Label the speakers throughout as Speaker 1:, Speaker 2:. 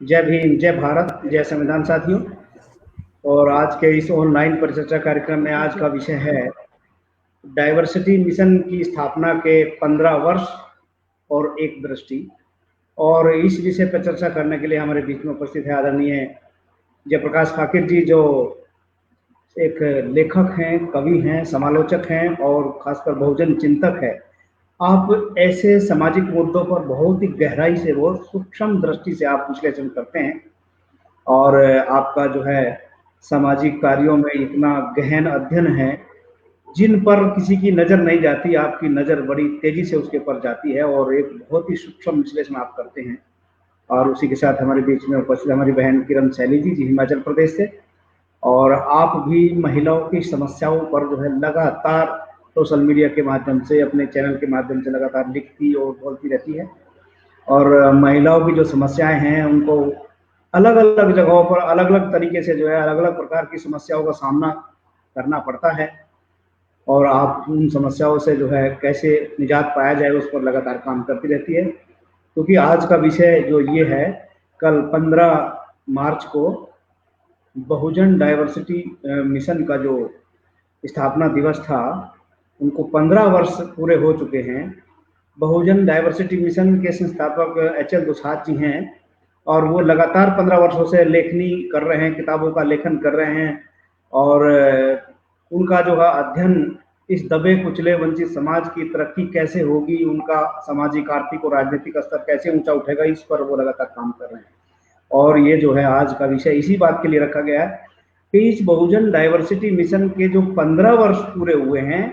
Speaker 1: जय भीम, जय भारत, जय संविधान साथियों। और आज के इस ऑनलाइन परिचर्चा कार्यक्रम में आज का विषय है डाइवर्सिटी मिशन की स्थापना के 15 वर्ष और एक दृष्टि। और इस विषय पर चर्चा करने के लिए हमारे बीच में उपस्थित है आदरणीय जयप्रकाश फाकिर जी, जो एक लेखक हैं, कवि हैं, समालोचक हैं और खासकर बहुजन चिंतक है। आप ऐसे सामाजिक मुद्दों पर बहुत ही गहराई से, बहुत सूक्ष्म दृष्टि से आप विश्लेषण करते हैं और आपका जो है सामाजिक कार्यों में इतना गहन अध्ययन है, जिन पर किसी की नज़र नहीं जाती, आपकी नज़र बड़ी तेजी से उसके ऊपर जाती है और एक बहुत ही सूक्ष्म विश्लेषण आप करते हैं। और उसी के साथ हमारे बीच में उपस्थित हमारी बहन किरण शैली जी हिमाचल प्रदेश से। और आप भी महिलाओं की समस्याओं पर जो है लगातार सोशल मीडिया के माध्यम से, अपने चैनल के माध्यम से लगातार लिखती और बोलती रहती है। और महिलाओं की जो समस्याएं हैं उनको अलग अलग जगहों पर अलग अलग तरीके से जो है अलग अलग प्रकार की समस्याओं का सामना करना पड़ता है। और आप उन समस्याओं से जो है कैसे निजात पाया जाए उस पर लगातार काम करती रहती है। क्योंकि आज का विषय जो ये है, कल 15 मार्च को बहुजन डाइवर्सिटी मिशन का जो स्थापना दिवस था, उनको 15 वर्ष पूरे हो चुके हैं। बहुजन डाइवर्सिटी मिशन के संस्थापक एच.एल. दुसाद जी हैं और वो लगातार 15 वर्षों से लेखनी कर रहे हैं, किताबों का लेखन कर रहे हैं। और उनका जो है अध्ययन इस दबे कुचले वंचित समाज की तरक्की कैसे होगी, उनका सामाजिक, आर्थिक और राजनीतिक स्तर कैसे ऊंचा उठेगा, इस पर वो लगातार काम कर रहे हैं। और ये जो है आज का विषय इसी बात के लिए रखा गया है कि इस बहुजन डाइवर्सिटी मिशन के जो 15 वर्ष पूरे हुए हैं,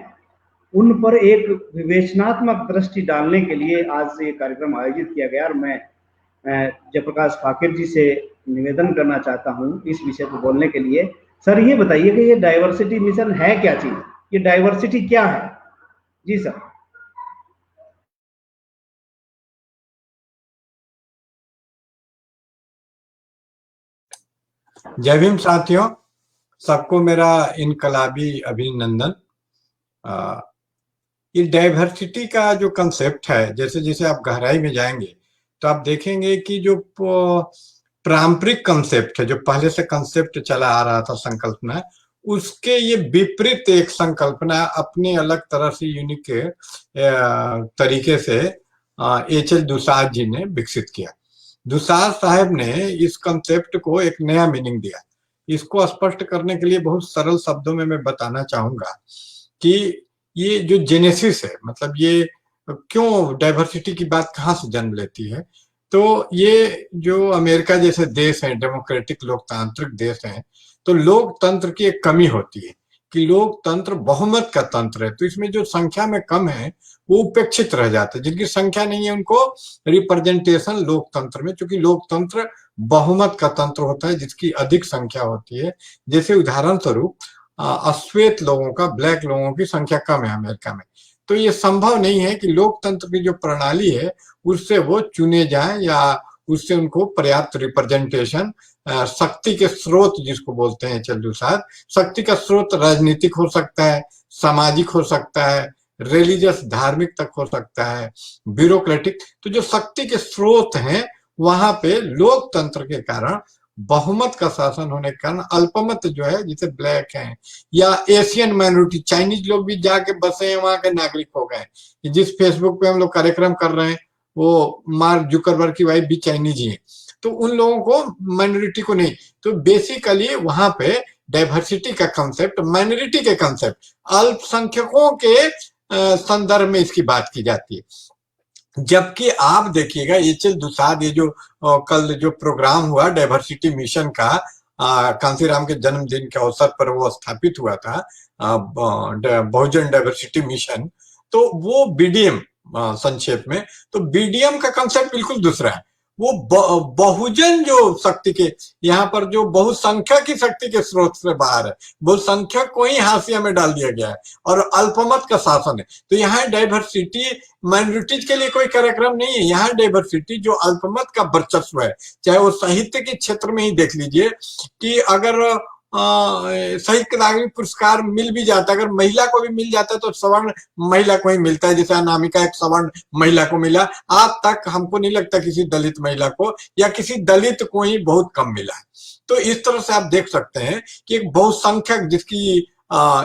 Speaker 1: उन पर एक विवेचनात्मक दृष्टि डालने के लिए आज से ये कार्यक्रम आयोजित किया गया। और मैं जयप्रकाश फाकिर जी से निवेदन करना चाहता हूं इस विषय पर बोलने के लिए। सर, ये बताइए कि ये डाइवर्सिटी मिशन है क्या चीज, ये डाइवर्सिटी क्या है? जी सर।
Speaker 2: जय भीम साथियों, सबको मेरा इनकलाबी अभिनंदन। ये डाइवर्सिटी का जो कंसेप्ट है, जैसे जैसे आप गहराई में जाएंगे तो आप देखेंगे कि जो पारंपरिक कंसेप्ट है, जो पहले से कंसेप्ट चला आ रहा था, संकल्पना, उसके ये विपरीत एक संकल्पना अपनी अलग तरह से यूनिक तरीके से एच.एल. दुसाद जी ने विकसित किया। दुसाद साहब ने इस कंसेप्ट को एक नया मीनिंग दिया। इसको स्पष्ट करने के लिए बहुत सरल शब्दों में मैं बताना चाहूंगा कि ये जो जेनेसिस है, मतलब ये क्यों डाइवर्सिटी की बात कहाँ से जन्म लेती है। तो ये जो अमेरिका जैसे देश है, डेमोक्रेटिक लोकतांत्रिक देश है, तो लोकतंत्र की एक कमी होती है कि लोकतंत्र बहुमत का तंत्र है। तो इसमें जो संख्या में कम है वो उपेक्षित रह जाते हैं। जिनकी संख्या नहीं है उनको रिप्रेजेंटेशन लोकतंत्र में, क्योंकि लोकतंत्र बहुमत का तंत्र होता है जिसकी अधिक संख्या होती है। जैसे उदाहरण स्वरूप अश्वेत लोगों का, ब्लैक लोगों की संख्या कम है अमेरिका में, तो ये संभव नहीं है कि लोकतंत्र की जो प्रणाली है उससे वो चुने जाएं या उससे उनको पर्याप्त रिप्रेजेंटेशन। शक्ति के स्रोत जिसको बोलते हैं एच.एल. दुसाद, शक्ति का स्रोत राजनीतिक हो सकता है, सामाजिक हो सकता है, रिलीजियस धार्मिक तक हो सकता है, ब्यूरोक्रेटिक। तो जो शक्ति के स्रोत हैं वहां पे लोकतंत्र के कारण, बहुमत का शासन होने के कारण अल्पमत जो है, जैसे ब्लैक हैं या एशियन माइनॉरिटी, चाइनीज लोग भी जाके बसे हैं, वहां के नागरिक हो गए। जिस फेसबुक पे हम लोग कार्यक्रम कर रहे हैं वो मार्क जुकरबर्ग की वाइफ भी चाइनीज ही है, तो उन लोगों को, माइनॉरिटी को नहीं। तो बेसिकली वहां पे डाइवर्सिटी का कंसेप्ट, माइनॉरिटी के कंसेप्ट, अल्पसंख्यकों के संदर्भ में इसकी बात की जाती है। जबकि आप देखिएगा एच.एल. दुसाद, ये जो कल जो प्रोग्राम हुआ डाइवर्सिटी मिशन का, कांसीराम के जन्मदिन के अवसर पर वो स्थापित हुआ था, बहुजन डाइवर्सिटी मिशन, तो वो बीडीएम संक्षेप में, तो बीडीएम का कंसेप्ट बिल्कुल दूसरा है। वो बहुजन जो शक्ति के, यहाँ पर जो बहुसंख्यक की शक्ति के स्रोत से बाहर है, बहुसंख्यक को ही हाशिया में डाल दिया गया है और अल्पमत का शासन है। तो यहाँ डाइवर्सिटी माइनॉरिटीज के लिए कोई कार्यक्रम नहीं है। यहाँ डाइवर्सिटी जो अल्पमत का वर्चस्व है, चाहे वो साहित्य के क्षेत्र में ही देख लीजिए कि अगर संयुक्त नागरिक पुरस्कार मिल भी जाता है, अगर महिला को भी मिल जाता है तो सवर्ण महिला को ही मिलता है, जैसे अनामिका एक सवर्ण महिला को मिला। आज तक हमको नहीं लगता किसी दलित महिला को या किसी दलित को ही बहुत कम मिला है। तो इस तरह से आप देख सकते हैं कि एक बहुसंख्यक जिसकी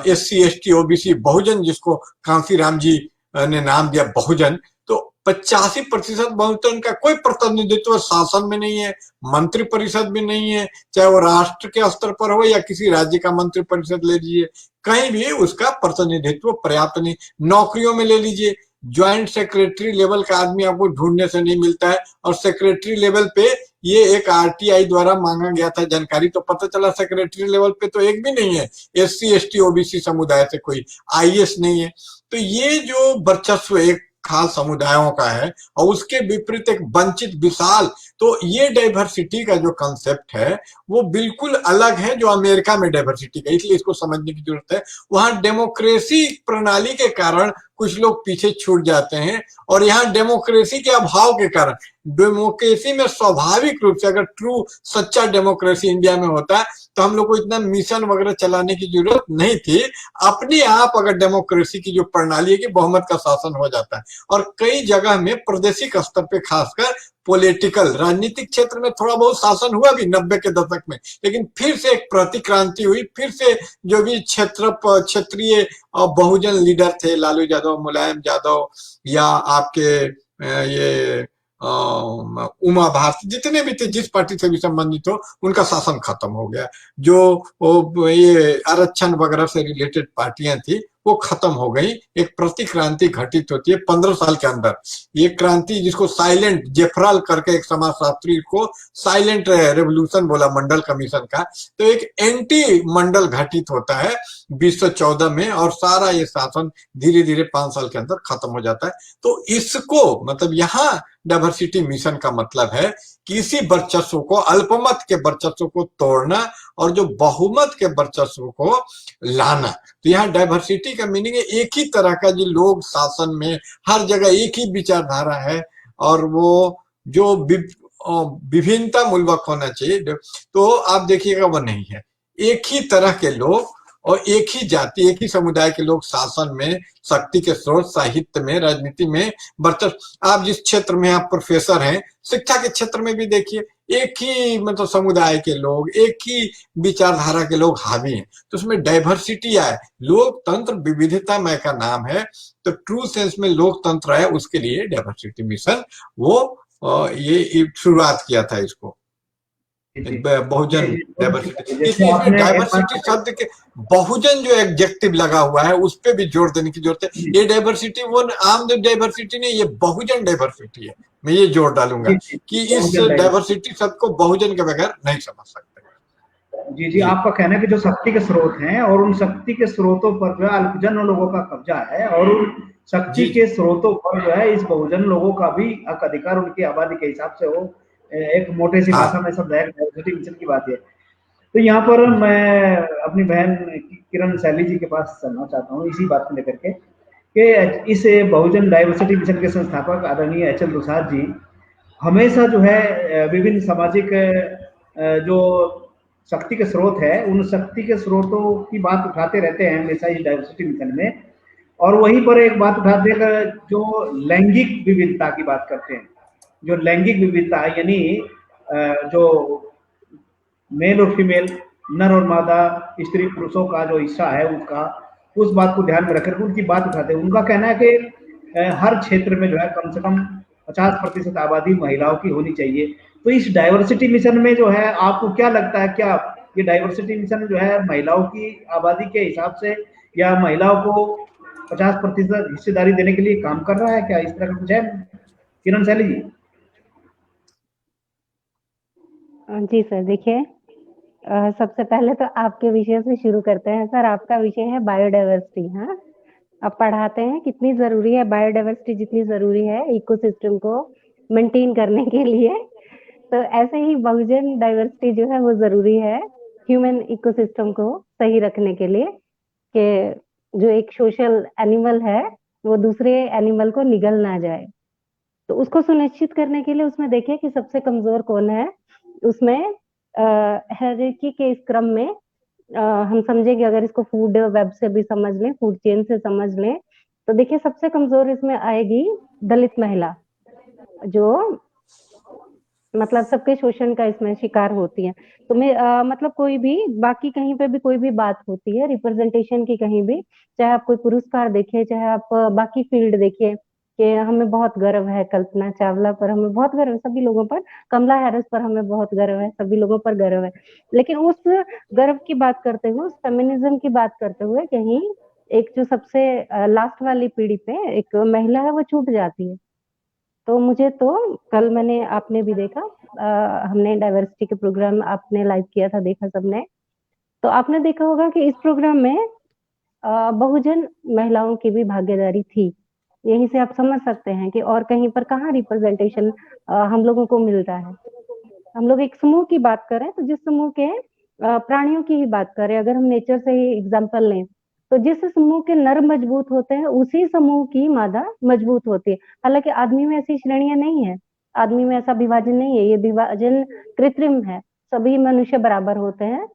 Speaker 2: SC ST OBC बहुजन, जिसको कांसीराम जी ने नाम दिया बहुजन, तो 85% बहुजन का कोई प्रतिनिधित्व शासन में नहीं है, मंत्री परिषद भी नहीं है, चाहे वो राष्ट्र के स्तर पर हो या किसी राज्य का मंत्री परिषद ले लीजिए, कहीं भी उसका प्रतिनिधित्व पर्याप्त नहीं। नौकरियों में ले लीजिए, ज्वाइंट सेक्रेटरी लेवल का आदमी आपको ढूंढने से नहीं मिलता है, और सेक्रेटरी लेवल पे ये एक RTI द्वारा मांगा गया था जानकारी, तो पता चला सेक्रेटरी लेवल पे तो एक भी नहीं है SC ST OBC समुदाय से, कोई IAS नहीं है। तो ये जो वर्चस्व एक खास समुदायों का है और उसके विपरीत एक वंचित विशाल, तो ये डाइवर्सिटी का जो कंसेप्ट है वो बिल्कुल अलग है जो अमेरिका में डाइवर्सिटी का, इसलिए इसको समझने की जरूरत है। वहां डेमोक्रेसी प्रणाली के कारण कुछ लोग पीछे छूट जाते हैं, और यहाँ डेमोक्रेसी के अभाव के कारण, डेमोक्रेसी में स्वाभाविक रूप से अगर ट्रू सच्चा डेमोक्रेसी इंडिया में होता तो हम लोग को इतना मिशन वगैरह चलाने की जरूरत नहीं थी। अपने आप अगर डेमोक्रेसी की जो प्रणाली है कि बहुमत का शासन हो जाता है, और कई जगह में प्रादेशिक स्तर पे खासकर पॉलिटिकल राजनीतिक क्षेत्र में थोड़ा बहुत शासन हुआ भी 90 के दशक में, लेकिन फिर से एक प्रतिक्रांति हुई, फिर से जो भी क्षेत्रीय बहुजन लीडर थे, लालू यादव, मुलायम यादव, या आपके ये उमा भारती, जितने भी थे जिस पार्टी से भी संबंधित हो, उनका शासन खत्म हो गया। जो ये आरक्षण वगैरह से रिलेटेड पार्टियां थी वो खत्म हो गई। एक प्रतिक्रांति घटित होती है 15 साल के अंदर। ये क्रांति जिसको साइलेंट जेफराल करके एक समाजशास्त्री को साइलेंट रेवोल्यूशन बोला मंडल कमीशन का, तो एक एंटी मंडल घटित होता है 2014 में, और सारा ये शासन धीरे धीरे 5 साल के अंदर खत्म हो जाता है। तो इसको मतलब यहाँ डाइवर्सिटी मिशन का मतलब है कि इसी वर्चस्व को, अल्पमत के वर्चस्व को तोड़ना और जो बहुमत के वर्चस्व को लाना। तो यहाँ डाइवर्सिटी का मीनिंग है एक ही तरह का जो लोग शासन में हर जगह एक ही विचारधारा है, और वो जो विभिन्नता मूलक होना चाहिए, तो आप देखिएगा वो नहीं है। एक ही तरह के लोग और एक ही जाति, एक ही समुदाय के लोग शासन में, शक्ति के स्रोत, साहित्य में, राजनीति में वर्चस्व। आप जिस क्षेत्र में आप प्रोफेसर हैं, शिक्षा के क्षेत्र में भी देखिए एक ही मतलब समुदाय के लोग, एक ही विचारधारा के लोग हावी हैं, तो उसमें डाइवर्सिटी आए। लोकतंत्र विविधतामय का नाम है, तो ट्रू सेंस में लोकतंत्र है, उसके लिए डाइवर्सिटी मिशन वो ये शुरुआत किया था इसको, बहुजन डाइवर्सिटी। इसलिए इसमें डाइवर्सिटी शब्द के बहुजन जो एडजेक्टिव लगा हुआ है उस पर भी जोर देने की जरूरत है। ये डाइवर्सिटी वो आम डाइवर्सिटी नहीं, ये बहुजन डाइवर्सिटी है। मैं ये जोर डालूंगा कि इस डाइवर्सिटी शब्द को बहुजन के बगैर नहीं समझ सकते।
Speaker 1: जी, आपका कहना है कि जो शक्ति के स्रोत हैं और उन शक्ति के स्रोतों पर जो है अल्पजन लोगों का कब्जा है, और उन शक्ति के स्रोतों पर जो है इस बहुजन लोगों का भी हक अधिकार उनकी आबादी के हिसाब से हो। एक मोटे सी भाषा में सब डाइवर्सिटी मिशन की बात है। तो यहाँ पर मैं अपनी बहन किरण सैली जी के पास चलना चाहता हूँ इसी बात को लेकर के कि इस बहुजन डाइवर्सिटी मिशन के संस्थापक आदरणीय HL दुसाद जी हमेशा जो है विभिन्न सामाजिक जो शक्ति के स्रोत है, उन शक्ति के स्रोतों की बात उठाते रहते हैं हमेशा इस डाइवर्सिटी मिशन में। और वहीं पर एक बात उठाते हैं जो लैंगिक विविधता की बात करते हैं, जो लैंगिक विविधता यानी जो मेल और फीमेल, नर और मादा, स्त्री पुरुषों का जो हिस्सा है उसका, उस बात को ध्यान में रखकर उनकी बात उठाते हैं। उनका कहना है कि हर क्षेत्र में जो है कम से कम 50% आबादी महिलाओं की होनी चाहिए। तो इस डाइवर्सिटी मिशन में जो है आपको क्या लगता है, क्या ये डाइवर्सिटी मिशन जो है महिलाओं की आबादी के हिसाब से या महिलाओं को 50% हिस्सेदारी देने के लिए काम कर रहा है, क्या इस तरह का कुछ है? किरण सैली जी।
Speaker 3: जी सर, देखिए सबसे पहले तो आपके विषय से शुरू करते हैं। सर, आपका विषय है बायोडाइवर्सिटी। हाँ, अब पढ़ाते हैं कितनी जरूरी है बायोडाइवर्सिटी, जितनी जरूरी है इकोसिस्टम को मेंटेन करने के लिए, तो ऐसे ही बहुजन डाइवर्सिटी जो है वो जरूरी है ह्यूमन इकोसिस्टम को सही रखने के लिए, कि जो एक सोशल एनिमल है वो दूसरे एनिमल को निगल ना जाए। तो उसको सुनिश्चित करने के लिए उसमें देखिए कि सबसे कमजोर कौन है। उसमें हायरार्की के इस क्रम में हम समझेंगे, अगर इसको फूड वेब से भी समझ लें, फूड चेन से समझ लें, तो देखिए सबसे कमजोर इसमें आएगी दलित महिला, जो मतलब सबके शोषण का इसमें शिकार होती है। तो मैं मतलब कोई भी बाकी कहीं पे भी कोई भी बात होती है रिप्रेजेंटेशन की, कहीं भी, चाहे आप कोई पुरस्कार देखिए, चाहे आप बाकी फील्ड देखिए, कि हमें बहुत गर्व है कल्पना चावला पर, हमें बहुत गर्व है सभी लोगों पर, कमला हैरिस पर हमें बहुत गर्व है, सभी लोगों पर गर्व है। लेकिन उस गर्व की बात करते हुए, उस फेमिनिज्म की बात करते हुए, कहीं एक जो सबसे लास्ट वाली पीढ़ी पे एक महिला है वो छूट जाती है। तो मुझे तो कल मैंने, आपने भी देखा, हमने डाइवर्सिटी के प्रोग्राम आपने लाइव किया था, देखा सबने, तो आपने देखा होगा कि इस प्रोग्राम में बहुजन महिलाओं की भी भागीदारी थी। यहीं से आप समझ सकते हैं कि और कहीं पर कहाँ रिप्रेजेंटेशन हम लोगों को मिलता है। हम लोग एक समूह की बात करें तो जिस समूह के प्राणियों की ही बात करें, अगर हम नेचर से ही एग्जाम्पल लें, तो जिस समूह के नर मजबूत होते हैं उसी समूह की मादा मजबूत होती है। हालांकि आदमी में ऐसी श्रेणियां नहीं है, आदमी में ऐसा विभाजन नहीं है, ये विभाजन कृत्रिम है। सभी मनुष्य बराबर होते हैं,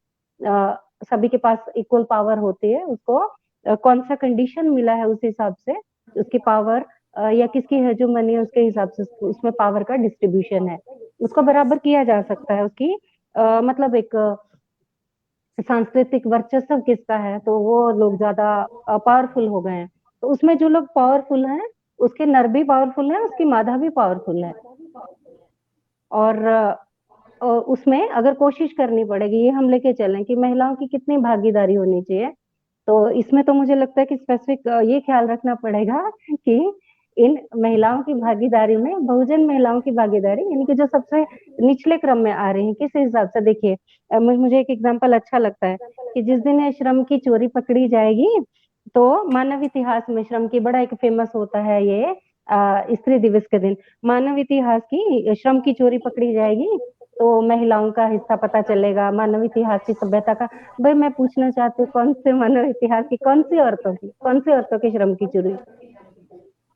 Speaker 3: सभी के पास इक्वल पावर होती है। उसको कौन सा कंडीशन मिला है उस हिसाब से उसकी पावर, या किसकी हेजोमनी है उसके हिसाब से उसमें पावर का डिस्ट्रीब्यूशन है, उसको बराबर किया जा सकता है। उसकी मतलब एक सांस्कृतिक वर्चस्व किसका है, तो वो लोग ज्यादा पावरफुल हो गए हैं। तो उसमें जो लोग पावरफुल हैं, उसके नर भी पावरफुल है, उसकी मादा भी पावरफुल है। और उसमें अगर कोशिश करनी पड़ेगी, ये हम लेके चलें कि महिलाओं की कितनी भागीदारी होनी चाहिए, तो इसमें तो मुझे लगता है कि स्पेसिफिक ये ख्याल रखना पड़ेगा कि इन महिलाओं की भागीदारी में बहुजन महिलाओं की भागीदारी, यानी कि जो सबसे निचले क्रम में आ रही है, किस हिसाब से, देखिए मुझे एक एग्जांपल अच्छा लगता है कि जिस दिन श्रम की चोरी पकड़ी जाएगी, तो मानव इतिहास में श्रम की बड़ा एक फेमस होता है ये स्त्री दिवस के दिन, मानव इतिहास की श्रम की चोरी पकड़ी जाएगी तो महिलाओं का हिस्सा पता चलेगा, मानव इतिहास की सभ्यता का। भाई मैं पूछना चाहती हूँ, कौन से मानव इतिहास की, कौन सी औरतों की श्रम की चोरी?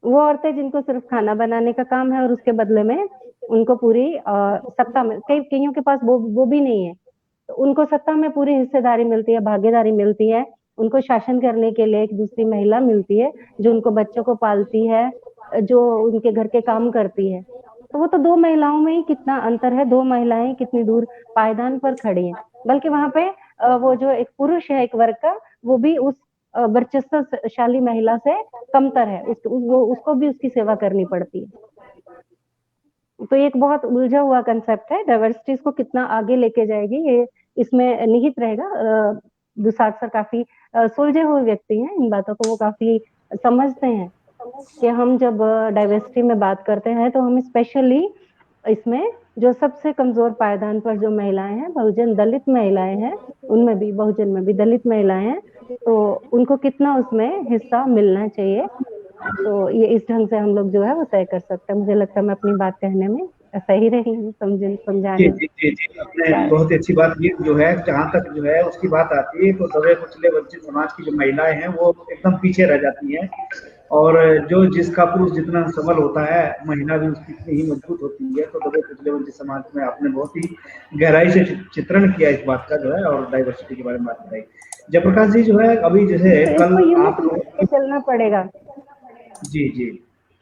Speaker 3: वो औरतें जिनको सिर्फ खाना बनाने का काम है और उसके बदले में उनको पूरी सत्ता में, कईयों के पास वो भी नहीं है, तो उनको सत्ता में पूरी हिस्सेदारी मिलती है, भागीदारी मिलती है, उनको शासन करने के लिए एक दूसरी महिला मिलती है जो उनको बच्चों को पालती है, जो उनके घर के काम करती है। तो वो तो दो महिलाओं में ही कितना अंतर है, दो महिलाएं कितनी दूर पायदान पर खड़ी हैं। बल्कि वहां पे वो जो एक पुरुष है एक वर्ग का, वो भी उस वर्चस्वशाली महिला से कमतर है, वो उसको भी उसकी सेवा करनी पड़ती है। तो एक बहुत उलझा हुआ कंसेप्ट है, डाइवर्सिटी को कितना आगे लेके जाएगी ये इसमें निहित रहेगा। दुसाध सर काफी सुलझे हुए व्यक्ति हैं, इन बातों को वो काफी समझते हैं कि हम जब डाइवर्सिटी में बात करते हैं तो हम स्पेशली इसमें जो सबसे कमजोर पायदान पर जो महिलाएं हैं, बहुजन दलित महिलाएं हैं, उनमें भी बहुजन में भी दलित महिलाएं हैं, तो उनको कितना उसमें हिस्सा मिलना चाहिए, तो ये इस ढंग से हम लोग जो है वो तय कर सकते हैं। मुझे लगता है मैं अपनी बात कहने में सही रही हूँ, समझाने में।
Speaker 1: जी, आपने बहुत ही अच्छी बात की। जो है जहाँ तक जो है उसकी बात आती है, तो दबे कुचले वंचित समाज की जो महिलाएं हैं वो एकदम पीछे रह जाती हैं, और जो जिसका पुरुष जितना सबल होता है, महिला भी उसकी इतनी ही मजबूत होती है। तो दबे कुचले वंचित समाज में आपने बहुत ही गहराई से चित्रण किया इस बात का जो है, और डाइवर्सिटी के बारे में बात बताई। जयप्रकाश जी जो है अभी जैसे
Speaker 3: तो
Speaker 1: कल
Speaker 3: इसको यूनिट
Speaker 1: आप
Speaker 3: में चलना पड़ेगा,
Speaker 1: जी जी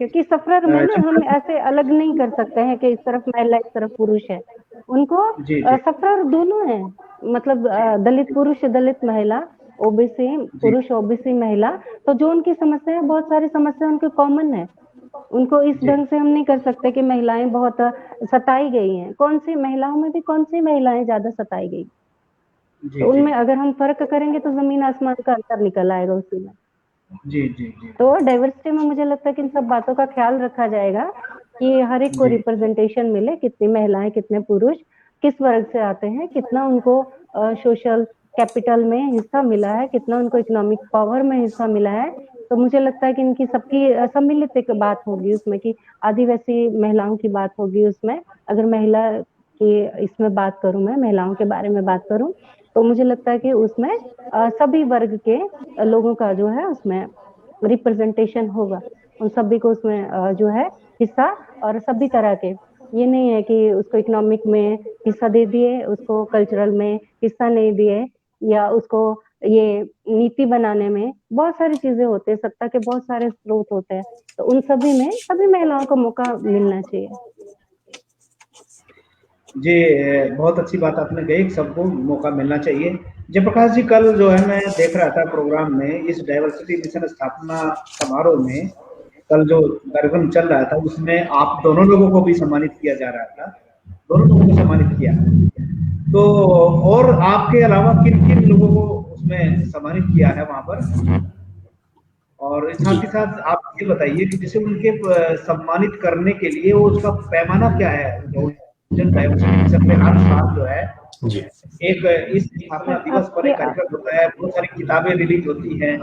Speaker 3: क्योंकि सफर में ना हम ऐसे अलग नहीं कर सकते हैं कि इस तरफ महिला इस तरफ पुरुष है। उनको
Speaker 1: जी जी
Speaker 3: सफर दोनों है, मतलब दलित पुरुष दलित महिला, ओबीसी
Speaker 1: जी
Speaker 3: पुरुष ओबीसी महिला, तो जो उनकी समस्या है, बहुत सारी समस्या उनकी कॉमन है। उनको इस
Speaker 1: जी
Speaker 3: ढंग से हम नहीं कर सकते कि महिलाएं बहुत सताई गई हैं। कौन सी महिलाओं में भी कौन सी महिलाएं ज्यादा सताई गई,
Speaker 1: जी
Speaker 3: तो
Speaker 1: जी
Speaker 3: उनमें अगर हम फर्क करेंगे तो जमीन आसमान का अंतर निकल आएगा उसी में।
Speaker 1: जी जी जी
Speaker 3: तो डाइवर्सिटी में मुझे लगता है कि इन सब बातों का ख्याल रखा जाएगा कि हर एक को
Speaker 1: जी
Speaker 3: रिप्रेजेंटेशन मिले, कितनी महिलाएं कितने पुरुष किस वर्ग से आते हैं, कितना उनको सोशल कैपिटल में हिस्सा मिला है, कितना उनको इकोनॉमिक पावर में हिस्सा मिला है। तो मुझे लगता है कि इनकी सबकी सम्मिलित एक बात होगी उसमें, कि आदिवासी महिलाओं की बात होगी उसमें। अगर महिला की इसमें बात करूं, मैं महिलाओं के बारे में बात करूं, तो मुझे लगता है कि उसमें सभी वर्ग के लोगों का जो है उसमें रिप्रेजेंटेशन होगा, उन सभी को उसमें जो है हिस्सा, और सभी तरह के, ये नहीं है कि उसको इकोनॉमिक में हिस्सा दे दिए, उसको कल्चरल में हिस्सा नहीं दिए, या उसको ये नीति बनाने में बहुत सारी चीजें होती है, सत्ता के बहुत सारे स्रोत होते हैं, तो उन सभी में सभी महिलाओं को मौका मिलना चाहिए।
Speaker 1: जी, बहुत अच्छी बात आपने कही, सबको मौका मिलना चाहिए। जयप्रकाश जी, कल जो है मैं देख रहा था प्रोग्राम में, इस डाइवर्सिटी मिशन स्थापना समारोह में कल जो कार्यक्रम चल रहा था उसमें आप दोनों लोगों को भी सम्मानित किया जा रहा था, दोनों लोगों को सम्मानित किया। तो और आपके अलावा किन किन लोगों को उसमें सम्मानित किया है वहां पर? और साथ ही साथ आप ये बताइए कि जैसे उनके सम्मानित करने के लिए वो उसका पैमाना क्या है? बहुजन डाइवर्सिटी मिशन में हर साल जो है
Speaker 2: जी
Speaker 1: एक इस स्थापना दिवस पर एक कार्यक्रम होता है, बहुत सारी किताबें रिलीज होती हैं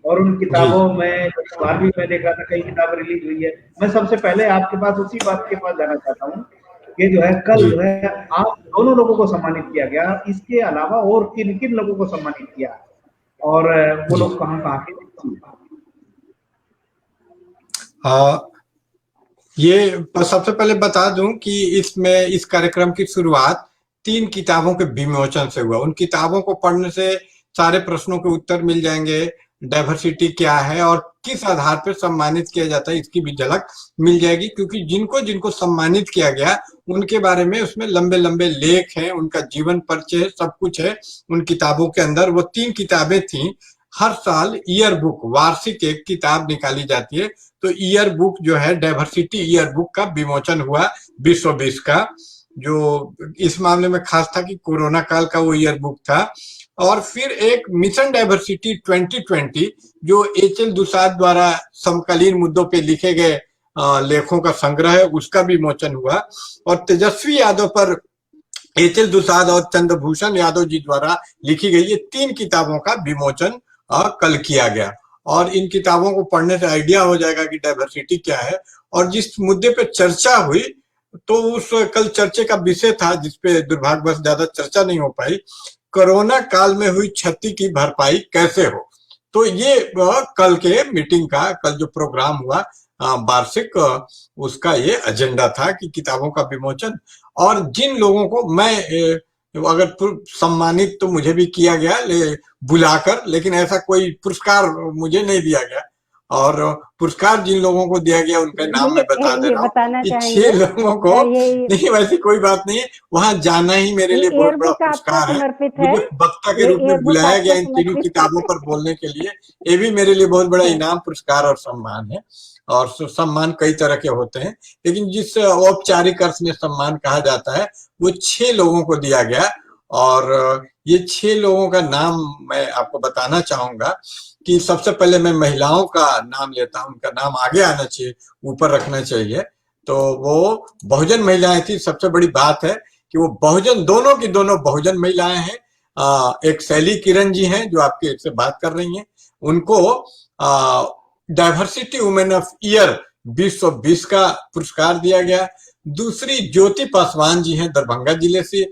Speaker 1: और उन किताबों में इस बार भी मैं देख रहा था कई किताबें रिलीज हुई है। मैं सबसे पहले आपके पास उसी बात के पास जाना चाहता हूँ कि जो है कल जो है आप दोनों लोगों को सम्मानित किया गया, इसके अलावा और किन किन लोगों को सम्मानित किया और वो लोग कहाँ कहाँ के?
Speaker 2: ये सबसे पहले बता दूं कि इसमें इस कार्यक्रम की शुरुआत 3 किताबों के विमोचन से हुआ। उन किताबों को पढ़ने से सारे प्रश्नों के उत्तर मिल जाएंगे, डाइवर्सिटी क्या है और किस आधार पर सम्मानित किया जाता है इसकी भी झलक मिल जाएगी, क्योंकि जिनको जिनको सम्मानित किया गया उनके बारे में उसमें लंबे लंबे लेख हैं, उनका जीवन परिचय सब कुछ है उन किताबों के अंदर। वो 3 किताबें थी। हर साल ईयर बुक, वार्षिक एक किताब निकाली जाती है, तो ईयर बुक जो है डाइवर्सिटी ईयर बुक का विमोचन हुआ 2020 का, जो इस मामले में खास था कि कोरोना काल का वो ईयर बुक था। और फिर एक मिशन डाइवर्सिटी 2020 जो एच.एल. दुसाद द्वारा समकालीन मुद्दों पे लिखे गए लेखों का संग्रह है, उसका विमोचन हुआ। और तेजस्वी यादव पर एच.एल. दुसाद और चंद्रभूषण यादव जी द्वारा लिखी गई ये 3 किताबों का विमोचन कल किया गया। और इन किताबों को पढ़ने से आइडिया हो जाएगा कि डाइवर्सिटी क्या है। और जिस मुद्दे पे चर्चा हुई तो उस कल चर्चे का विषय था, जिसपे दुर्भाग्यवश ज्यादा चर्चा नहीं हो पाई, कोरोना काल में हुई क्षति की भरपाई कैसे हो। तो ये कल के मीटिंग का, कल जो प्रोग्राम हुआ वार्षिक, उसका ये एजेंडा था कि किताबों का विमोचन। और जिन लोगों को मैं अगर सम्मानित तो मुझे भी किया गया बुलाकर, लेकिन ऐसा कोई पुरस्कार मुझे नहीं दिया गया। और पुरस्कार जिन लोगों को दिया गया उनका नाम मैं बता दे रहा हूँ कि 6 लोगों को। नहीं, वैसी कोई बात नहीं है, वहां जाना ही मेरे लिए बहुत बड़ा पुरस्कार है। मुझे वक्ता के रूप में बुलाया गया इन 3 किताबों पर बोलने के लिए, ये भी मेरे लिए बहुत बड़ा इनाम, पुरस्कार और सम्मान है। और सम्मान कई तरह के होते हैं, लेकिन जिस औपचारिक अर्थ में सम्मान कहा जाता है वो 6 लोगों को दिया गया। और ये 6 लोगों का नाम मैं आपको बताना चाहूंगा कि सबसे पहले मैं महिलाओं का नाम लेता हूं, उनका नाम आगे आना चाहिए, ऊपर रखना चाहिए। तो वो बहुजन महिलाएं थी। सबसे बड़ी बात है कि वो बहुजन, दोनों की दोनों बहुजन महिलाएं हैं। एक शैली किरण जी हैं जो आपके से बात कर रही हैं, उनको डाइवर्सिटी वुमेन ऑफ ईयर 2020 का पुरस्कार दिया गया। दूसरी ज्योति पासवान जी हैं दरभंगा जिले से,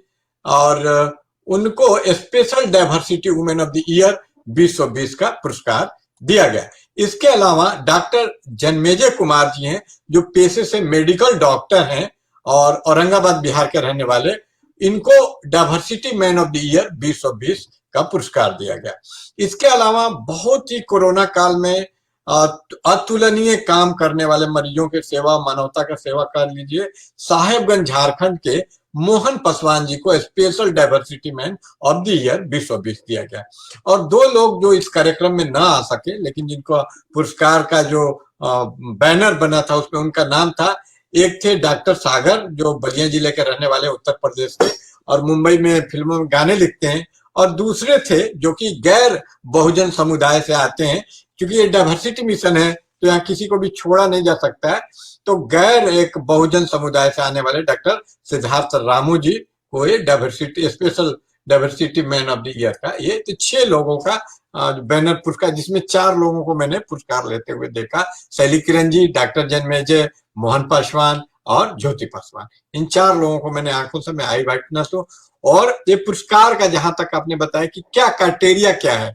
Speaker 2: और उनको special diversity women of the year 2020 का पुरस्कार दिया गया। इसके अलावा डॉक्टर जन्मेजय कुमार जी हैं जो पेशे से मेडिकल डॉक्टर हैं और औरंगाबाद बिहार के रहने वाले, इनको diversity man of the year 2020 का पुरस्कार दिया गया। इसके अलावा बहुत ही कोरोना काल में अतुलनीय काम करने वाले मरीजों के सेवा, मानवता का सेवा कर लीजिए, साहेबगंज झारखंड के मोहन पासवान जी को special diversity man of the year 2020 दिया गया। और 2 लोग जो इस कार्यक्रम में ना आ सके, लेकिन जिनको पुरस्कार का जो बैनर बना था उसमें उनका नाम था, एक थे डॉक्टर सागर जो बलिया जिले के रहने वाले उत्तर प्रदेश के और मुंबई में फिल्मों में गाने लिखते हैं, और दूसरे थे जो कि गैर बहुजन समुदाय से आते हैं। क्योंकि ये डाइवर्सिटी मिशन है तो यहाँ किसी को भी छोड़ा नहीं जा सकता है, तो गैर एक बहुजन समुदाय से आने वाले डॉक्टर सिद्धार्थ रामू जी को ये diversity, special diversity man of the year का ये 6 लोगों का बैनर पुरस्कार, जिसमें 4 लोगों को मैंने पुरस्कार लेते हुए देखा, शैली किरण जी, डॉक्टर जन्मेजय, मोहन पासवान और ज्योति पासवान। इन 4 लोगों को मैंने आंखों से मैं आई वाइटनेस हो। और ये पुरस्कार का जहां तक आपने बताया कि क्या क्राइटेरिया क्या है,